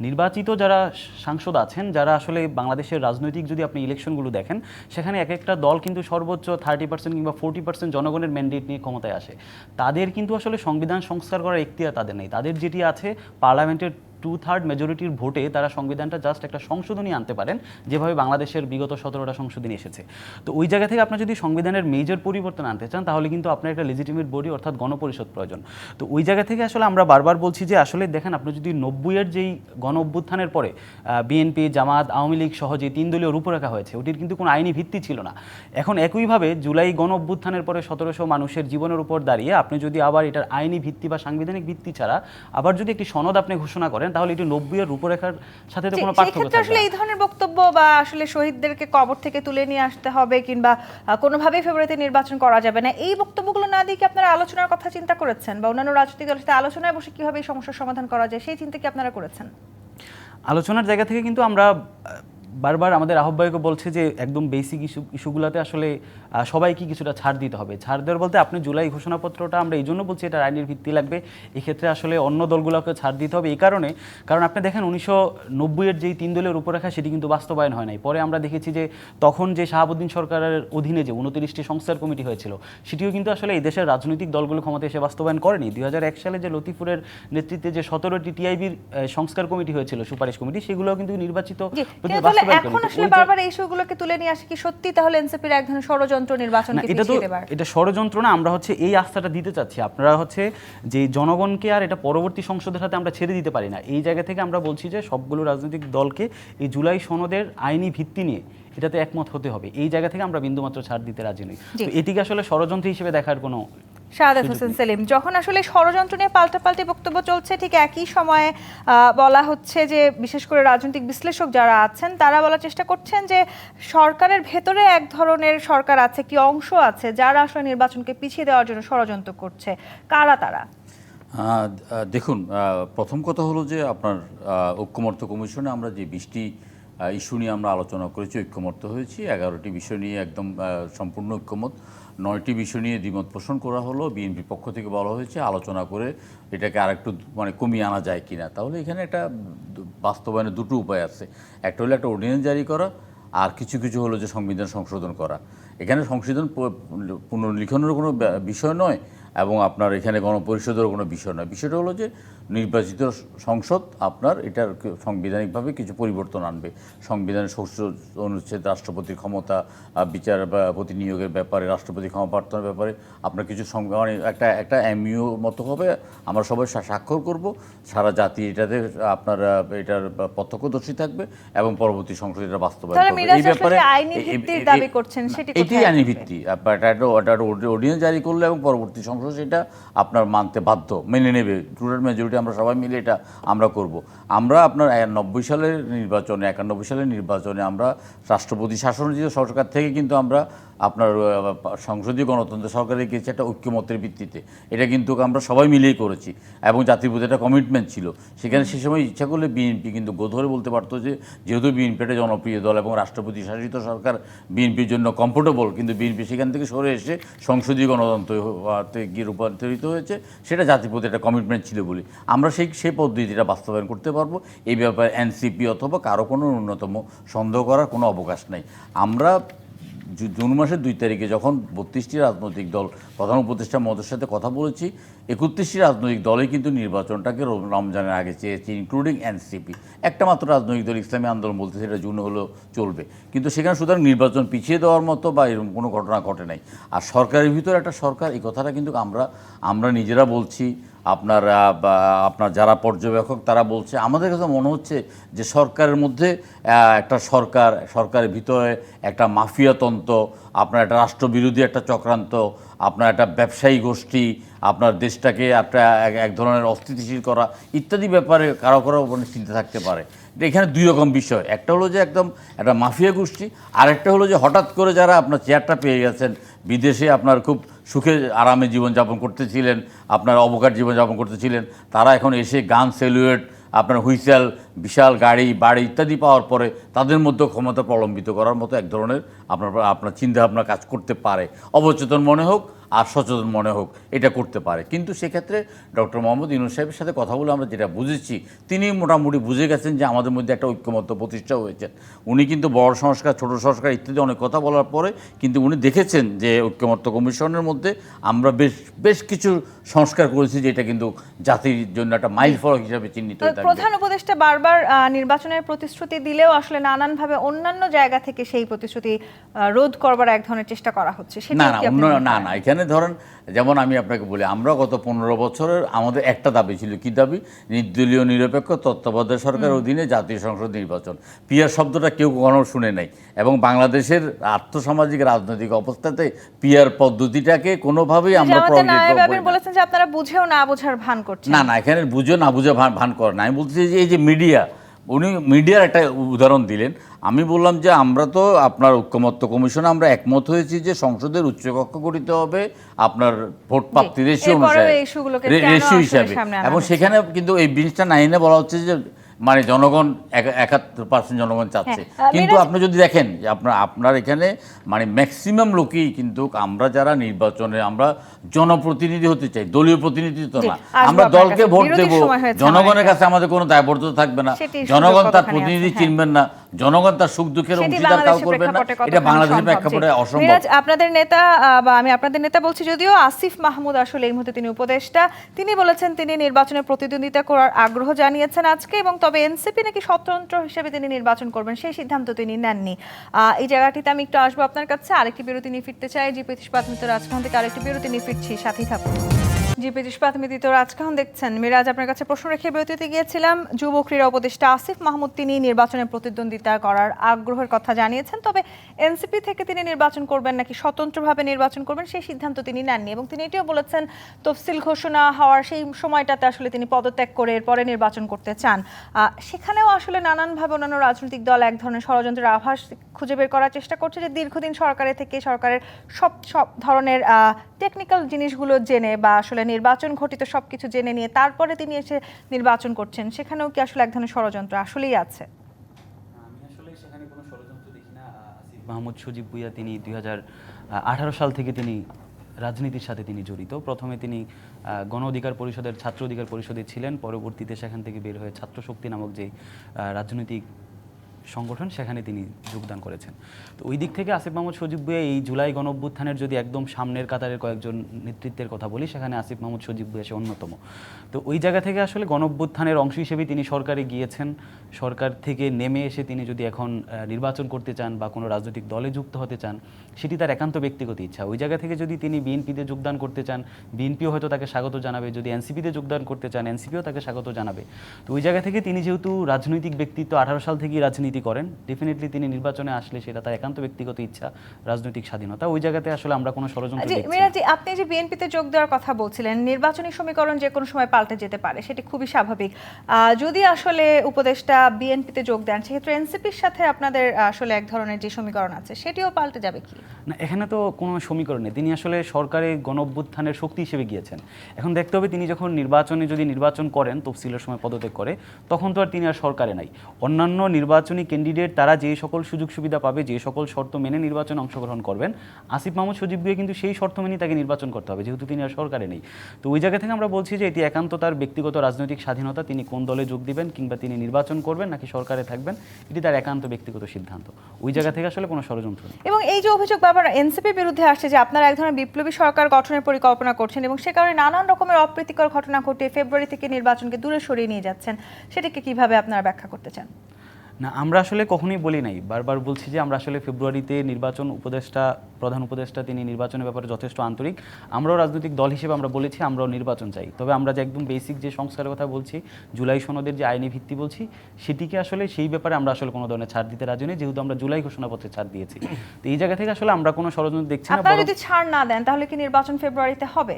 নির্বাচিত যারা সাংসদ আছেন, যারা আসলে বাংলাদেশের রাজনৈতিক যদি আপনি ইলেকশনগুলো দেখেন, সেখানে এক একটা দল কিন্তু সর্বোচ্চ 30% কিংবা 40% জনগণের ম্যান্ডেট নিয়ে ক্ষমতায় আসে। তাদের কিন্তু আসলে সংবিধান সংস্কার করার এখতিয়ার তাদের নেই। তাদের যেটি আছে পার্লামেন্টের 2/3 মেজরিটির ভোটে তারা সংবিধানটা জাস্ট একটা সংশোধনী আনতে পারেন, যেভাবে বাংলাদেশের বিগত 17টা সংশোধনী এসেছে। তো ওই জায়গা থেকে আপনি যদি সংবিধানের মেজর পরিবর্তন আনতে চান, তাহলে কিন্তু আপনার একটা লেজিটিমেট বডি অর্থাৎ গণপরিষদ প্রয়োজন। তো ওই জায়গা থেকে আসলে আমরা বারবার বলছি যে আসলে দেখেন, আপনি যদি 90-এর যেই গণ অভ্যুত্থানের পরে বিএনপি, জামাত, আওয়ামী লীগ সহ যে 3 দলীয় রূপরেখা হয়েছে, ওটির কিন্তু কোনো আইনি ভিত্তি ছিল না। এখন একইভাবে জুলাই গণ অভ্যুত্থানের পরে 1700 মানুষের জীবনের উপর দাঁড়িয়ে আপনি যদি আবার এটার আইনি ভিত্তি বা সাংবিধানিক ভিত্তি ছাড়া আবার যদি একটি সনদ আপনি ঘোষণা করেন, তাহলে এটি 90-এর রূপরেখার সাথে তো কোনো পার্থক্য থাকবে না। আসলে এই ধরনের বক্তব্য বা আসলে শহীদদেরকে কবর থেকে তুলে নিয়ে আসতে হবে কিংবা কোনোভাবেই ফেব্রুয়ারিতে নির্বাচন করা যাবে না, এই বক্তব্যগুলো না দিয়ে কি আপনারা আলোচনার কথা চিন্তা করেছেন বা অন্যান্য রাজনৈতিক দলের সাথে আলোচনায় বসে কিভাবে এই সমস্যার সমাধান করা যায় সেই চিন্তা কি আপনারা করেছেন? আলোচনার জায়গা থেকে কিন্তু আমরা বারবার আমাদের আহ্বায়কও বলছে যে একদম বেসিক ইস্যুগুলোতে আসলে সবাইকে কিছুটা ছাড় দিতে হবে। ছাড় দেওয়ার বলতে আপনি জুলাই ঘোষণাপত্রটা আমরা এই জন্য বলছি এটা আইনের ভিত্তি লাগবে, এক্ষেত্রে আসলে অন্য দলগুলোকে ছাড় দিতে হবে এই কারণে, কারণ আপনি দেখেন 1990-এর যেই 3 দলের রূপরেখা সেটি কিন্তু বাস্তবায়ন হয় নাই। পরে আমরা দেখেছি যে তখন যে শাহাবুদ্দিন সরকারের অধীনে যে 29টি সংস্কার কমিটি হয়েছিল, সেটিও কিন্তু আসলে এই দেশের রাজনৈতিক দলগুলো ক্ষমতায় এসে বাস্তবায়ন করেনি। 2001 সালে যে লতিফুরের নেতৃত্বে যে 17টি টিআইবির সংস্কার কমিটি হয়েছিল, সুপারিশ কমিটি, সেগুলো কিন্তু নির্বাচিত। এখন আসলে বারবার এই ইস্যুগুলোকে তুলে নিয়ে আসে কি সত্যি তাহলে এনসিপির এক ধরনের ষড়যন্ত্র নির্বাচনকে পিছিয়ে দেবার? এটা ষড়যন্ত্র না, আমরা হচ্ছে এই আস্থাটা দিতে চাচ্ছি। আপনারা হচ্ছে যে জনগণকে আর এটা পরবর্তী সংসদের হাতে আমরা ছেড়ে দিতে পারি না। এই জায়গা থেকে আমরা বলছি যে সবগুলো রাজনৈতিক দলকে এই জুলাই সনদের আইনি ভিত্তি নিয়ে এটাতে একমত হতে হবে। এই জায়গা থেকে আমরা বিন্দুমাত্র ছাড় দিতে রাজি নই। তো এটিকে আসলে ষড়যন্ত্র হিসেবে দেখার কোনো। শাহাদাত হোসেন সেলিম, যখন আসলে ষড়যন্ত্র নিয়ে পাল্টাপাল্টি বক্তব্য চলছে, ঠিক একই সময়ে বলা হচ্ছে যে বিশেষ করে রাজনৈতিক বিশ্লেষক যারা আছেন তারা বলার চেষ্টা করছেন যে সরকারের ভেতরে এক ধরনের সরকার আছে, কি অংশ আছে যারা আসলে নির্বাচনকে পিছিয়ে দেওয়ার জন্য ষড়যন্ত্র করছে। কারা তারা? দেখুন, প্রথম কথা হলো যে আপনার ঐক্যমত্য কমিশনে আমরা যে 20টি ইস্যু নিয়ে আমরা আলোচনা করেছি, ঐক্যমত্য হয়েছি। 11টি বিষয় নিয়ে একদম সম্পূর্ণ ঐক্যমত, 9টি বিষয় নিয়ে দ্বিমত পোষণ করা হলো। বিএনপির পক্ষ থেকে বলা হয়েছে আলোচনা করে এটাকে আরেকটু কমিয়ে আনা যায় কিনা। তাহলে এখানে একটা বাস্তবায়নের দুটো উপায় আছে, একটা হলো একটা অর্ডিন্যান্স জারি করা, আর কিছু কিছু হলো যে সংবিধান সংশোধন করা। এখানে সংশোধন পুনর্লিখনের কোনো বিষয় নয় এবং আপনার এখানে গণপরিষদেরও কোনো বিষয় নয়। বিষয়টা হলো যে নির্বাচিত সংসদ আপনার এটার সাংবিধানিকভাবে কিছু পরিবর্তন আনবে। সংবিধানের ৬০ অনুচ্ছেদ, রাষ্ট্রপতির ক্ষমতা, বিচারপতি নিয়োগের ব্যাপারে, রাষ্ট্রপতি ক্ষমতা প্রার্থনার ব্যাপারে আপনার কিছু মানে একটা এমইউ মতো হবে। আমরা সবাই স্বাক্ষর করব, সারা জাতি এটাতে আপনার এটার প্রত্যক্ষদর্শী থাকবে এবং পরবর্তী সংসদ এটা বাস্তবায়ন করবে। এই ব্যাপারে এটাই আইনি ভিত্তি। একটা অর্ডিন্যান্স জারি করলে এবং পরবর্তী সংসদ সেটা আপনার মানতে বাধ্য, মেনে নেবে। টুটাল মেজরিটি আমরা সবাই মিলে এটা আমরা করব। আমরা আপনার ৯০ সালের নির্বাচনে, ৯১ সালের নির্বাচনে আমরা রাষ্ট্রপতি শাসনযোগ্য সরকার থেকে কিন্তু আমরা আপনার সংসদীয় গণতন্ত্র সরকারে গিয়েছে একটা ঐক্যমতের ভিত্তিতে। এটা কিন্তু আমরা সবাই মিলেই করেছি এবং জাতির প্রতি একটা কমিটমেন্ট ছিল। সেখানে সে সময় ইচ্ছা করলে বিএনপি কিন্তু ধরে বলতে পারতো যে যেহেতু বিএনপি একটা জনপ্রিয় দল এবং রাষ্ট্রপতি শাসিত সরকার বিএনপির জন্য কমফোর্টেবল, কিন্তু বিএনপি সেখান থেকে সরে এসে সংসদীয় গণতন্ত্রে গিয়ে রূপান্তরিত হয়েছে। সেটা জাতির প্রতি একটা কমিটমেন্ট ছিল বলে আমরা সেই পদ্ধতিটা বাস্তবায়ন করতে পারবো। এই ব্যাপারে এনসিপি অথবা কারো কোনো ন্যূনতম সন্দেহ করার কোনো অবকাশ নেই। আমরা জুন মাসের ২ তারিখে যখন ৩২টি রাজনৈতিক দল প্রধান উপদেষ্টা মহোদয়ের সাথে কথা বলেছি, ৩১টি রাজনৈতিক দলই কিন্তু নির্বাচনটাকে রমজানের আগে চেয়েছে, ইনক্লুডিং এনসিপি। একটা মাত্র রাজনৈতিক দল ইসলামী আন্দোলন বলতেছে এটা জুনে হলেও চলবে, কিন্তু সেখানে সুতরাং নির্বাচন পিছিয়ে দেওয়ার মতো বা এরকম কোনো ঘটনা ঘটে নাই। আর সরকারের ভিতরে একটা সরকার, এই কথাটা কিন্তু আমরা নিজেরা বলছি, আপনার যারা পর্যবেক্ষক তারা বলছে। আমাদের কাছে মনে হচ্ছে যে সরকারের মধ্যে একটা সরকারের ভিতরে একটা মাফিয়াতন্ত্র, আপনার একটা রাষ্ট্রবিরোধী একটা চক্রান্ত, আপনার একটা ব্যবসায়ী গোষ্ঠী, আপনার দেশটাকে এক ধরনের অস্থিতিশীল করা ইত্যাদি ব্যাপারে কারো চিন্তা থাকতে পারে। এখানে দুই রকম বিষয়। একটা হলো যে একদম একটা মাফিয়া গোষ্ঠী, আরেকটা হলো যে হঠাৎ করে যারা আপনার চেয়ারটা পেয়ে গেছেন, বিদেশে আপনার খুব সুখে আরামে জীবনযাপন করতেছিলেন, আপনার অবকাশ জীবনযাপন করতেছিলেন, তারা এখন এসে গান সেলুয়েট, আপনার হুইসেল, বিশাল গাড়ি বাড়ি ইত্যাদি পাওয়ার পরে তাদের মধ্যে ক্ষমতা প্রলম্বিত করার মতো এক ধরনের আপনার চিন্তাভাবনা কাজ করতে পারে। অবচেতন মনে হোক আর সচেতন মনে হোক, এটা করতে পারে। কিন্তু সেক্ষেত্রে ডক্টর মোহাম্মদ ইউনূস সাহেবের সাথে কথা বলে আমরা যেটা বুঝেছি, তিনি মোটামুটি বুঝে গেছেন যে আমাদের মধ্যে একটা ঐক্যমত্য প্রতিষ্ঠা হয়েছে। উনি কিন্তু বড় সংস্কার, ছোট সংস্কার ইত্যাদি অনেক কথা বলার পরে কিন্তু উনি দেখেছেন যে ঐক্যমত্য কমিশনের মধ্যে আমরা বেশ কিছু সংস্কার করেছি, যেটা কিন্তু জাতির জন্য একটা মাইল ফলক হিসাবে চিহ্নিত হয়ে থাকবে। প্রধান উপদেষ্টা বারবার নির্বাচনের প্রতিশ্রুতি দিলেও আসলে নানানভাবে অন্যান্য জায়গা থেকে সেই প্রতিশ্রুতি রোধ করবার এক ধরনের চেষ্টা করা হচ্ছে। না, এখানে ধরেন যেমন আমি আপনাকে বলি, আমরা গত ১৫ বছরের আমাদের একটা দাবি ছিল। কি দাবি? নির্দলীয় নিরপেক্ষ তত্ত্বাবধায়ক সরকারের অধীনে জাতীয় সংসদ নির্বাচন। পিআর শব্দটা কেউ কখনো শুনে নাই এবং বাংলাদেশের আর্থসামাজিক রাজনৈতিক অবস্থাতে পিআর পদ্ধতিটাকে কোনোভাবেই আমরা বলেছেন যে আপনারা বুঝেও না বোঝার ভান করছেন। না, এখানে বুঝেও না বুঝে ভান করে না। আমি বলতেছি যে এই যে মিডিয়া, উনি মিডিয়ার একটা উদাহরণ দিলেন। আমি বললাম যে আমরা তো আপনার ঐক্যমত্য কমিশনে আমরা একমত হয়েছি যে সংসদের উচ্চকক্ষ গঠিত হবে আপনার ভোট প্রাপ্তি রেশিও হিসাবে, এবং সেখানে কিন্তু এই জিনিসটা নাইনে বলা হচ্ছে যে মানে জনগণ ৭১% জনগণ চাচ্ছে। কিন্তু আপনি যদি দেখেন যে আপনার এখানে মানে ম্যাক্সিমাম লোকই কিন্তু আমরা যারা নির্বাচনে আমরা জনপ্রতিনিধি হতে চাই, দলীয় প্রতিনিধিত্ব না। আমরা দলকে ভোট দেব, জনগণের কাছে আমাদের কোনো দায়বদ্ধতা থাকবে না, জনগণ তার প্রতিনিধি চিনবেন না, জনগণ তার সুখ দুঃখের অংশীদার কাউ করবেন না। এটা বাংলাদেশের প্রেক্ষাপটে অসম্ভব। আপনাদের নেতা বা আমি আপনাদের নেতা বলছি, যদিও আসিফ মাহমুদ আসলে এই মুহূর্তে তিনি উপদেষ্টা, তিনি বলেছেন তিনি নির্বাচনে প্রতিদ্বন্দ্বিতা করার আগ্রহ জানিয়েছেন আজকে, এবং তবে এনসিপি নাকি স্বতন্ত্র হিসেবে তিনি নির্বাচন করবেন সেই সিদ্ধান্ত তিনি নেননি। এই জায়গাটিতে আমি একটু আসবো আপনার কাছে। আরেকটি বিরতি নিয়ে ফিরতে চাই। জিপি ইস্পাত মিত্র রাজকাহন থেকে আরেকটি বিরতি নিয়ে ফিরছি, সাথেই থাকুন। জিপি ইস্পাত মিত্র রাজকাহন দেখছেন। মিরাজ, আপনার কাছে প্রশ্ন রেখে বিরতিতে গিয়েছিলাম। যুব ক্রীড়া উপদেষ্টা আসিফ মাহমুদ তিনি নির্বাচনে প্রতিদ্বন্দ্বিতা করার আগ্রহের কথা জানিয়েছেন, তবে এনসিপি থেকে তিনি নির্বাচন করবেন নাকি স্বতন্ত্রভাবে নির্বাচন করবেন সেই সিদ্ধান্ত তিনি নেননি, এবং তিনি এটিও বলেছেন তফসিল ঘোষণা হওয়ার সেই সময়টাতে আসলে তিনি পদত্যাগ করে এরপরে নির্বাচন করতে চান। সেখানেও আসলে নানানভাবে অন্যান্য রাজনৈতিক দল এক ধরনের ষড়যন্ত্রের আভাস খুঁজে বের করার চেষ্টা করছে, যে দীর্ঘদিন সরকারের থেকে সরকারের সব ধরনের টেকনিক্যাল জিনিসগুলো জেনে বা আসলে নির্বাচন ঘটিত সবকিছু জেনে নিয়ে তারপরে তিনি এসে নির্বাচন করছেন। সেখানেও কি আসলে এক ধরনের ষড়যন্ত্র আসলেই আছে? আমি আসলে সেখানে কোনো ষড়যন্ত্র দেখি না। আসিফ মাহমুদ সজীব ভুঁইয়া তিনি 2018 সাল থেকে তিনি রাজনীতির সাথে তিনি জড়িত। প্রথমে তিনি গণ অধিকার পরিষদের ছাত্র অধিকার পরিষদে ছিলেন, পরবর্তীতে সেখান থেকে বের হয়ে ছাত্র শক্তি নামক যে রাজনৈতিক সংগঠন, সেখানে তিনি যোগদান করেছেন। তো ওই দিক থেকে আসিফ মাহমুদ সজীব ভুঁইয়া এই জুলাই গণঅভ্যুত্থানের যদি একদম সামনের কাতারের কয়েকজন নেতৃত্বের কথা বলি, সেখানে আসিফ মাহমুদ সজীব ভুঁইয়া সে অন্যতম। তো ওই জায়গা থেকে আসলে গণঅভ্যুত্থানের অংশ হিসেবে তিনি সরকারে গিয়েছেন। সরকার থেকে নেমে এসে তিনি যদি এখন নির্বাচন করতে চান বা কোনো রাজনৈতিক দলে যুক্ত হতে চান, সেটি তার একান্ত ব্যক্তিগত ইচ্ছা। ওই জায়গা থেকে যদি তিনি বিএনপিতে যোগদান করতে চান, বিএনপিও হয়তো তাকে স্বাগত জানাবে। যদি এনসিপিতে যোগদান করতে চান, এনসিপিও তাকে স্বাগত জানাবে। তো ওই জায়গা থেকে তিনি যেহেতু রাজনৈতিক ব্যক্তিত্ব, 18 সাল থেকেই রাজনীতি করেন, ডেফিনেটলি তিনি নির্বাচনে আসলে সেটা তার একান্ত ব্যক্তিগত ইচ্ছা, রাজনৈতিক স্বাধীনতা। ওই জায়গাতে আসলে আমরা কোনো ষড়যন্ত্র জি দেখছি না। মিরাজি, আপনি যে বিএনপিতে যোগ দেওয়ার কথা বলছিলেন, নির্বাচনী সমীকরণ যে কোনো সময় পাল্টে যেতে পারে, সেটি খুবই স্বাভাবিক। যদি আসলে উপদেষ্টা বিএনপিতে যোগ দেন, সেক্ষেত্রে এনসিপির সাথে আপনাদের আসলে এক ধরনের যে সমীকরণ আছে, সেটিও পাল্টে যাবে কি? না, এখানে তো কোনো সমীকরণ নেই। তিনি আসলে সরকারে গণঅভ্যুত্থানের শক্তি হিসেবে গিয়েছেন। এখন দেখতে হবে তিনি যখন যদি নির্বাচন করেন, তফসিলের সময় পদত্যাগ করে, তখন তো আর তিনি আর সরকারে নাই। অন্যান্য নির্বাচনী ক্যান্ডিডেট তারা যে সকল সুযোগ সুবিধা পাবে, যে সকল শর্ত মেনে নির্বাচনে অংশগ্রহণ করবেন, আসিফ মাহমুদ সজীব ভুঁইয়া কিন্তু সেই শর্ত মেনেই তাকে নির্বাচন করতে হবে, যেহেতু তিনি আর সরকারে নেই। তো ওই জায়গা থেকে আমরা বলছি যে এটি একান্ত তার ব্যক্তিগত রাজনৈতিক স্বাধীনতা। তিনি কোন দলে যোগ দিবেন কিংবা তিনি নির্বাচন করবেন নাকি সরকারে থাকবেন, এটি তার একান্ত ব্যক্তিগত সিদ্ধান্ত। ওই জায়গা থেকে আসলে কোনো ষড়যন্ত্র নেই। এবং এই যে অভিযোগ বারবার এনসিপির বিরুদ্ধে আসছে যে আপনারা এক ধরনের বিপ্লবী সরকার গঠনের পরিকল্পনা করছেন এবং সে কারণে নানান রকমের অপ্রীতিকর ঘটনা ঘটিয়ে ফেব্রুয়ারি থেকে নির্বাচনকে দূরে সরিয়ে নিয়ে যাচ্ছেন, সেটাকে কিভাবে আপনারা ব্যাখ্যা করতে চান? না, আমরা আসলে কখনোই বলি নাই। বারবার বলছি যে আমরা আসলে ফেব্রুয়ারিতে নির্বাচন প্রধান উপদেষ্টা তিনি নির্বাচনের ব্যাপারে যথেষ্ট আন্তরিক। আমরাও রাজনৈতিক দল হিসেবে আমরা বলেছি আমরাও নির্বাচন চাই। তবে আমরা যে একদম বেসিক যে সংস্কারের কথা বলছি, জুলাই সনদের যে আইনি ভিত্তি বলছি, সেটিকে আসলে সেই ব্যাপারে আমরা আসলে কোনো ধরনের ছাড় দিতে রাজি নই, যেহেতু আমরা জুলাই ঘোষণাপত্রে ছাড় দিয়েছি। তো এই জায়গা থেকে আসলে আমরা কোনো ষড়যন্ত্র দেখছি না। আপনারা যদি ছাড় না দেন, তাহলে কি নির্বাচন ফেব্রুয়ারিতে হবে?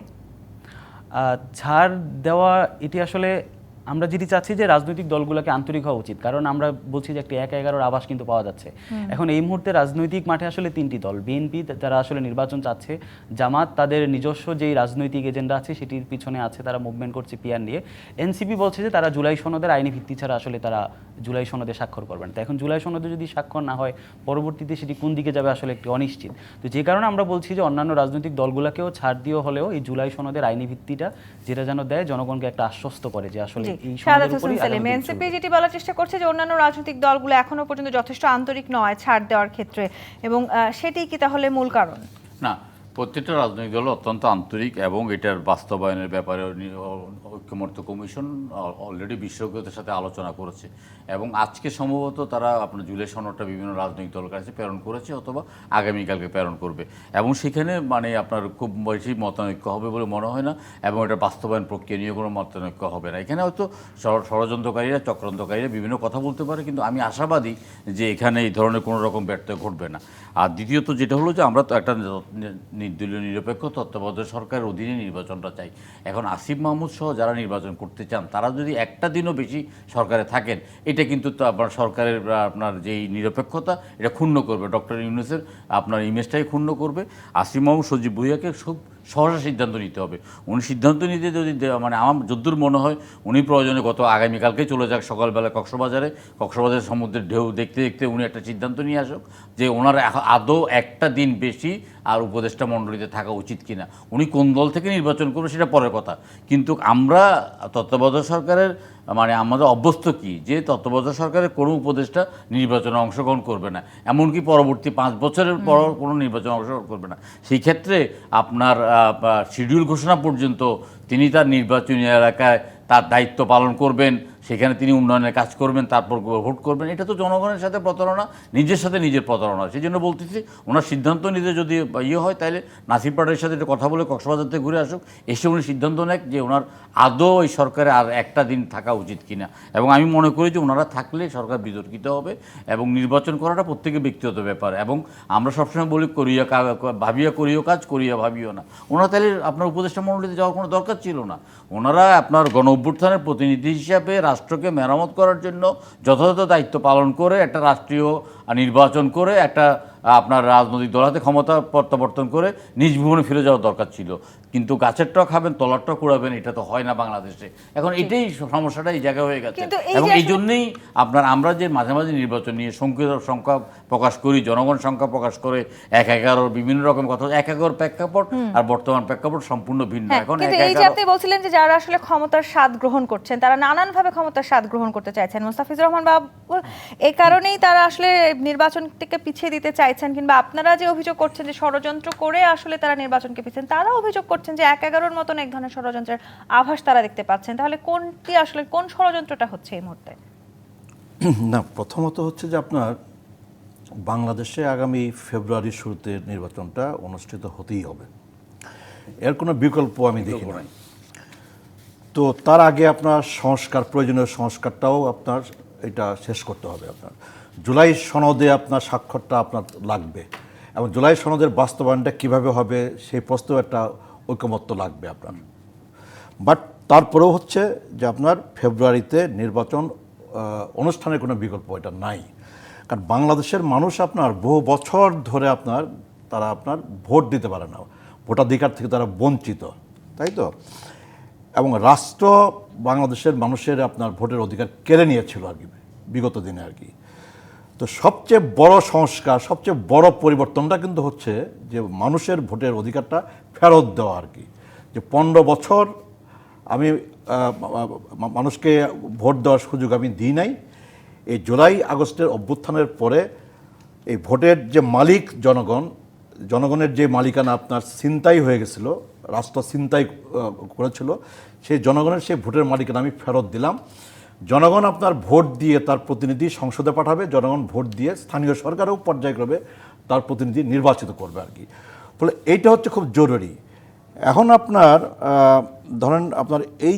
ছাড় দেওয়া, এটি আসলে আমরা যেটি চাচ্ছি যে রাজনৈতিক দলগুলোকে আন্তরিক হওয়া উচিত। কারণ আমরা বলছি যে একটি 1-11 আভাস কিন্তু পাওয়া যাচ্ছে এখন এই মুহূর্তে রাজনৈতিক মাঠে। আসলে 3টি দল, বিএনপি তারা আসলে নির্বাচন চাচ্ছে, জামাত তাদের নিজস্ব যেই রাজনৈতিক এজেন্ডা আছে সেটির পিছনে আছে, তারা মুভমেন্ট করছে পিআর নিয়ে। এনসিপি বলছে যে তারা জুলাই সনদের আইনি ভিত্তি ছাড়া আসলে তারা জুলাই সনদে স্বাক্ষর করবেন। তো এখন জুলাই সনদে যদি স্বাক্ষর না হয়, পরবর্তীতে সেটি কোন দিকে যাবে আসলে একটি অনিশ্চিত। তো যে কারণে আমরা বলছি যে অন্যান্য রাজনৈতিক দলগুলোকেও ছাড় দিয়ে হলেও এই জুলাই সনদের আইনি ভিত্তিটা যেটা যেন দেয়, জনগণকে একটা আশ্বস্ত করে যে আসলে এই সনদের উপরই এনসিপি যেটি বলার চেষ্টা করছে যে অন্যান্য রাজনৈতিক দলগুলো এখনো পর্যন্ত যথেষ্ট আন্তরিক নয় ছাড় দেওয়ার ক্ষেত্রে, এবং সেটি কি তাহলে মূল কারণ? না, প্রত্যেকটা রাজনৈতিক দল অত্যন্ত আন্তরিক এবং এটার বাস্তবায়নের ব্যাপারে ঐক্যমত্য কমিশন অলরেডি বিশেষজ্ঞদের সাথে আলোচনা করেছে এবং আজকে সম্ভবত তারা আপনার জুলাই সনদটা বিভিন্ন রাজনৈতিক দলের কাছে প্রেরণ করেছে অথবা আগামীকালকে প্রেরণ করবে এবং সেখানে মানে আপনার খুব বেশি মতানৈক্য হবে বলে মনে হয় না এবং এটা বাস্তবায়ন প্রক্রিয়া নিয়ে কোনো মতানৈক্য হবে না। এখানে হয়তো ষড়যন্ত্রকারীরা, চক্রান্তকারীরা বিভিন্ন কথা বলতে পারে, কিন্তু আমি আশাবাদী যে এখানে এই ধরনের কোনো রকম ব্যর্থতা ঘটবে না। আর দ্বিতীয়ত যেটা হলো যে আমরা তো একটা নির্দলীয় নিরপেক্ষ তত্ত্বাবধায়ক সরকারের অধীনে নির্বাচনটা চাই। এখন আসিফ মাহমুদ সহ যারা নির্বাচন করতে চান তারা যদি একটা দিনও বেশি সরকারে থাকেন, এটা কিন্তু তো আপনার সরকারের আপনার যেই নিরপেক্ষতা এটা ক্ষুণ্ণ করবে, ডক্টর ইউনূসের আপনার ইমেজটাই ক্ষুণ্ণ করবে। আসিফ মাহমুদ সজীব ভুঁইয়াকে খুব সহজে সিদ্ধান্ত নিতে হবে। উনি সিদ্ধান্ত নিতে যদি মানে আমার যদ্দূর মনে হয় উনি প্রয়োজনে আগামীকালকেই চলে যাক সকালবেলা কক্সবাজারে সমুদ্রের ঢেউ দেখতে দেখতে উনি একটা সিদ্ধান্ত নিয়ে আসুক যে ওনার আদৌ একটা দিন বেশি আর উপদেষ্টা মণ্ডলীতে থাকা উচিত কিনা। উনি কোন দল থেকে নির্বাচন করবে সেটা পরের কথা, কিন্তু আমরা তত্ত্বাবধায়ক সরকারের মানে আমাদের অভ্যস্ত কি যে তত্ত্বাবধায়ক সরকারের কোনো উপদেষ্টা নির্বাচনে অংশগ্রহণ করবে না, এমনকি পরবর্তী 5 বছরের পর কোনো নির্বাচনে অংশগ্রহণ করবে না। সেই ক্ষেত্রে আপনার শিডিউল ঘোষণা পর্যন্ত তিনি তার নির্বাচনী এলাকায় তার দায়িত্ব পালন করবেন, সেখানে তিনি উন্নয়নের কাজ করবেন, তারপর ভোট করবেন। এটা তো জনগণের সাথে প্রতারণা, নিজের সাথে নিজের প্রতারণা। সেই জন্য বলতেছি ওনার সিদ্ধান্ত নিতে যদি হয় তাহলে নাসির পাটোয়ারির সাথে একটা কথা বলে কক্সবাজার থেকে ঘুরে আসুক, এসে উনি সিদ্ধান্ত নেয় যে ওনার আদৌ এই সরকারে আর একটা দিন থাকা উচিত কিনা। এবং আমি মনে করি যে ওনারা থাকলে সরকার বিতর্কিত হবে এবং নির্বাচন করাটা প্রত্যেকের ব্যক্তিগত ব্যাপার। এবং আমরা সবসময় বলি ভাবিয়া করিও কাজ, করিয়া ভাবিও না। ওনারা তাহলে আপনার উপদেষ্টা মণ্ডলীতে যাওয়ার কোনো দরকার ছিল না। ওনারা আপনার অভ্যুত্থানের প্রতিনিধি হিসাবে রাষ্ট্রকে মেরামত করার জন্য যথাযথ দায়িত্ব পালন করে একটা রাষ্ট্রীয় নির্বাচন করে একটা আপনার রাজনৈতিক দল হাতে ক্ষমতা প্রত্যাবর্তন করে নিজ ভবনে ফিরে যাওয়ার দরকার ছিল। কিন্তু গাছেরটাও খাবেন তলারটাও কুড়াবেন, এটা তো হয় না বাংলাদেশে। এখন এটাই সমস্যাটা এই জায়গায় হয়ে গেছে। কিন্তু এই এবং যে এই জন্যই আমরা যে মাঝে মাঝে নির্বাচন নিয়ে সংখ্যা প্রকাশ করি, জনগণ সংখ্যা প্রকাশ করে 1-11 বিভিন্ন রকম কথা, 1-11 প্রেক্ষাপট আর বর্তমান প্রেক্ষাপট সম্পূর্ণ ভিন্ন। হ্যাঁ, এখন কিন্তু এই যে আপনি বলছিলেন যে যারা আসলে ক্ষমতার স্বাদ গ্রহণ করছেন তারা নানানভাবে ক্ষমতার স্বাদ গ্রহণ করতে চাইছেন, মোস্তাফিজুর রহমান বাবু এই কারণেই তারা আসলে নির্বাচনকে পিছিয়ে দিতে চাইছেন, কিংবা আপনারা যে অভিযোগ করছেন যে ষড়যন্ত্র করে আসলে তারা নির্বাচনকে পিছিয়ে, তারা অভিযোগ করছেন যে 1-11-র মতন এক ধরনের ষড়যন্ত্রের আভাস তারা দেখতে পাচ্ছেন। তাহলে কোনটি আসলে কোন ষড়যন্ত্রটা হচ্ছে এই মুহূর্তে? না, প্রথমত হচ্ছে যে আপনার বাংলাদেশে আগামী ফেব্রুয়ারির শুরুতে নির্বাচনটা অনুষ্ঠিত হতেই হবে, এর কোনো বিকল্প আমি দেখি না। তো তার আগে আপনার প্রয়োজনীয় সংস্কারটাও আপনার এটা শেষ করতে হবে। আপনার জুলাই সনদে আপনার স্বাক্ষরটা আপনার লাগবে, এবং জুলাই সনদের বাস্তবায়নটা কিভাবে হবে সেই প্রশ্নেও একটা ঐকমত্য লাগবে আপনার। বাট তারপরেও হচ্ছে যে আপনার ফেব্রুয়ারিতে নির্বাচন অনুষ্ঠানের কোনো বিকল্প এটা নাই। কারণ বাংলাদেশের মানুষ আপনার বহু বছর ধরে তারা ভোট দিতে পারে না, ভোটাধিকার থেকে তারা বঞ্চিত, তাই তো? এবং রাষ্ট্র বাংলাদেশের মানুষের আপনার ভোটের অধিকার কেড়ে নিয়েছিল আর কি বিগত দিনে আর কি। তো সবচেয়ে বড় সংস্কার, সবচেয়ে বড় পরিবর্তনটা কিন্তু হচ্ছে যে মানুষের ভোটের অধিকারটা ফেরত দেওয়া আর কি। যে 15 বছর আমি মানুষকে ভোট দেওয়ার সুযোগ আমি দিই নাই, এই জুলাই আগস্টের অভ্যুত্থানের পরে এই ভোটের যে মালিক জনগণের যে মালিকানা আপনার ছিনতাই হয়ে গেছিল, রাষ্ট্র ছিনতাই করেছিল, সেই জনগণের সেই ভোটের মালিকানা আমি ফেরত দিলাম। জনগণ আপনার ভোট দিয়ে তার প্রতিনিধি সংসদে পাঠাবে, জনগণ ভোট দিয়ে স্থানীয় সরকারও পর্যায়ক্রমে তার প্রতিনিধি নির্বাচিত করবে আর কি। ফলে এইটা হচ্ছে খুব জরুরি। এখন আপনার ধরেন আপনার এই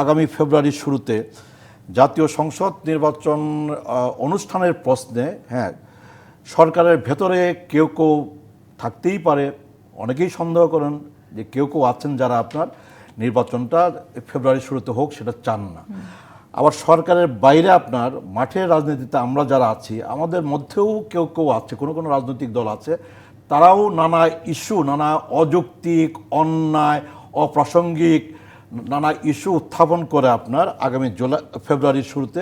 আগামী ফেব্রুয়ারির শুরুতে জাতীয় সংসদ নির্বাচন অনুষ্ঠানের প্রশ্নে, হ্যাঁ, সরকারের ভেতরে কেউ কেউ থাকতেই পারে, অনেকেই সন্দেহ করেন যে কেউ কেউ আছেন যারা আপনার নির্বাচনটা ফেব্রুয়ারির শুরুতে হোক সেটা চান না। আবার সরকারের বাইরে আপনার মাঠের রাজনীতিতে আমরা যারা আছি, আমাদের মধ্যেও কেউ কেউ আছে, কোনো কোনো রাজনৈতিক দল আছে, তারাও নানা ইস্যু, নানা অযৌক্তিক, অন্যায়, অপ্রাসঙ্গিক নানা ইস্যু উত্থাপন করে আপনার আগামী ফেব্রুয়ারির শুরুতে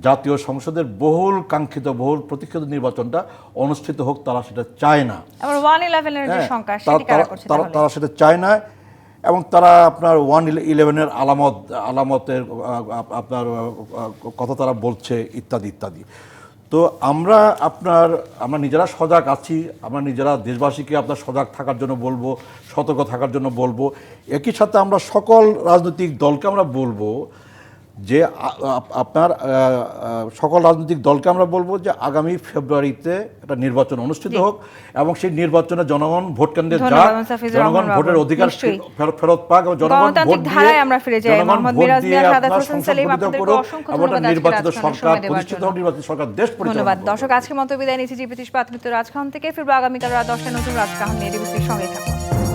জাতীয় সংসদের বহুল কাঙ্ক্ষিত, বহুল প্রতীক্ষিত নির্বাচনটা অনুষ্ঠিত হোক, তারা সেটা চায় না। আবার 1-11-এর যে সংখ্যা সেটি কারা করছে তাহলে? তারা সেটা চায় না, এবং তারা আপনার 1-11-এর আলামতের আপনার কথা তারা বলছে ইত্যাদি ইত্যাদি। তো আমরা নিজেরা সজাগ আছি, আমরা নিজেরা দেশবাসীকে আপনার সজাগ থাকার জন্য বলবো, সতর্ক থাকার জন্য বলবো। একই সাথে আমরা সকল রাজনৈতিক দলকে আমরা বলবো যে আপনার সকল রাজনৈতিক দলকে আমরা বলবো যে আগামী ফেব্রুয়ারিতে একটা নির্বাচন অনুষ্ঠিত হোক, এবং সেই নির্বাচনে জনগণ ভোট কেন্দ্রে যাক, জনগণ ভোটের অধিকার ফেরত পাক, এবং জনগণ ভোট দিয়ে আপনার সংসদ করুক, এবং নির্বাচিত সরকার প্রতিষ্ঠিত হোক, নির্বাচিত সরকার দেশ পরিচালনা। ধন্যবাদ দর্শক, আজকের মতো বিদায় নিচ্ছি জিপি 30 রাজকাহন থেকে। ফিরবো আগামীকাল রাত 10টায় নতুন রাজকাহন নিয়ে। ডিবিসির সঙ্গে থাকুন।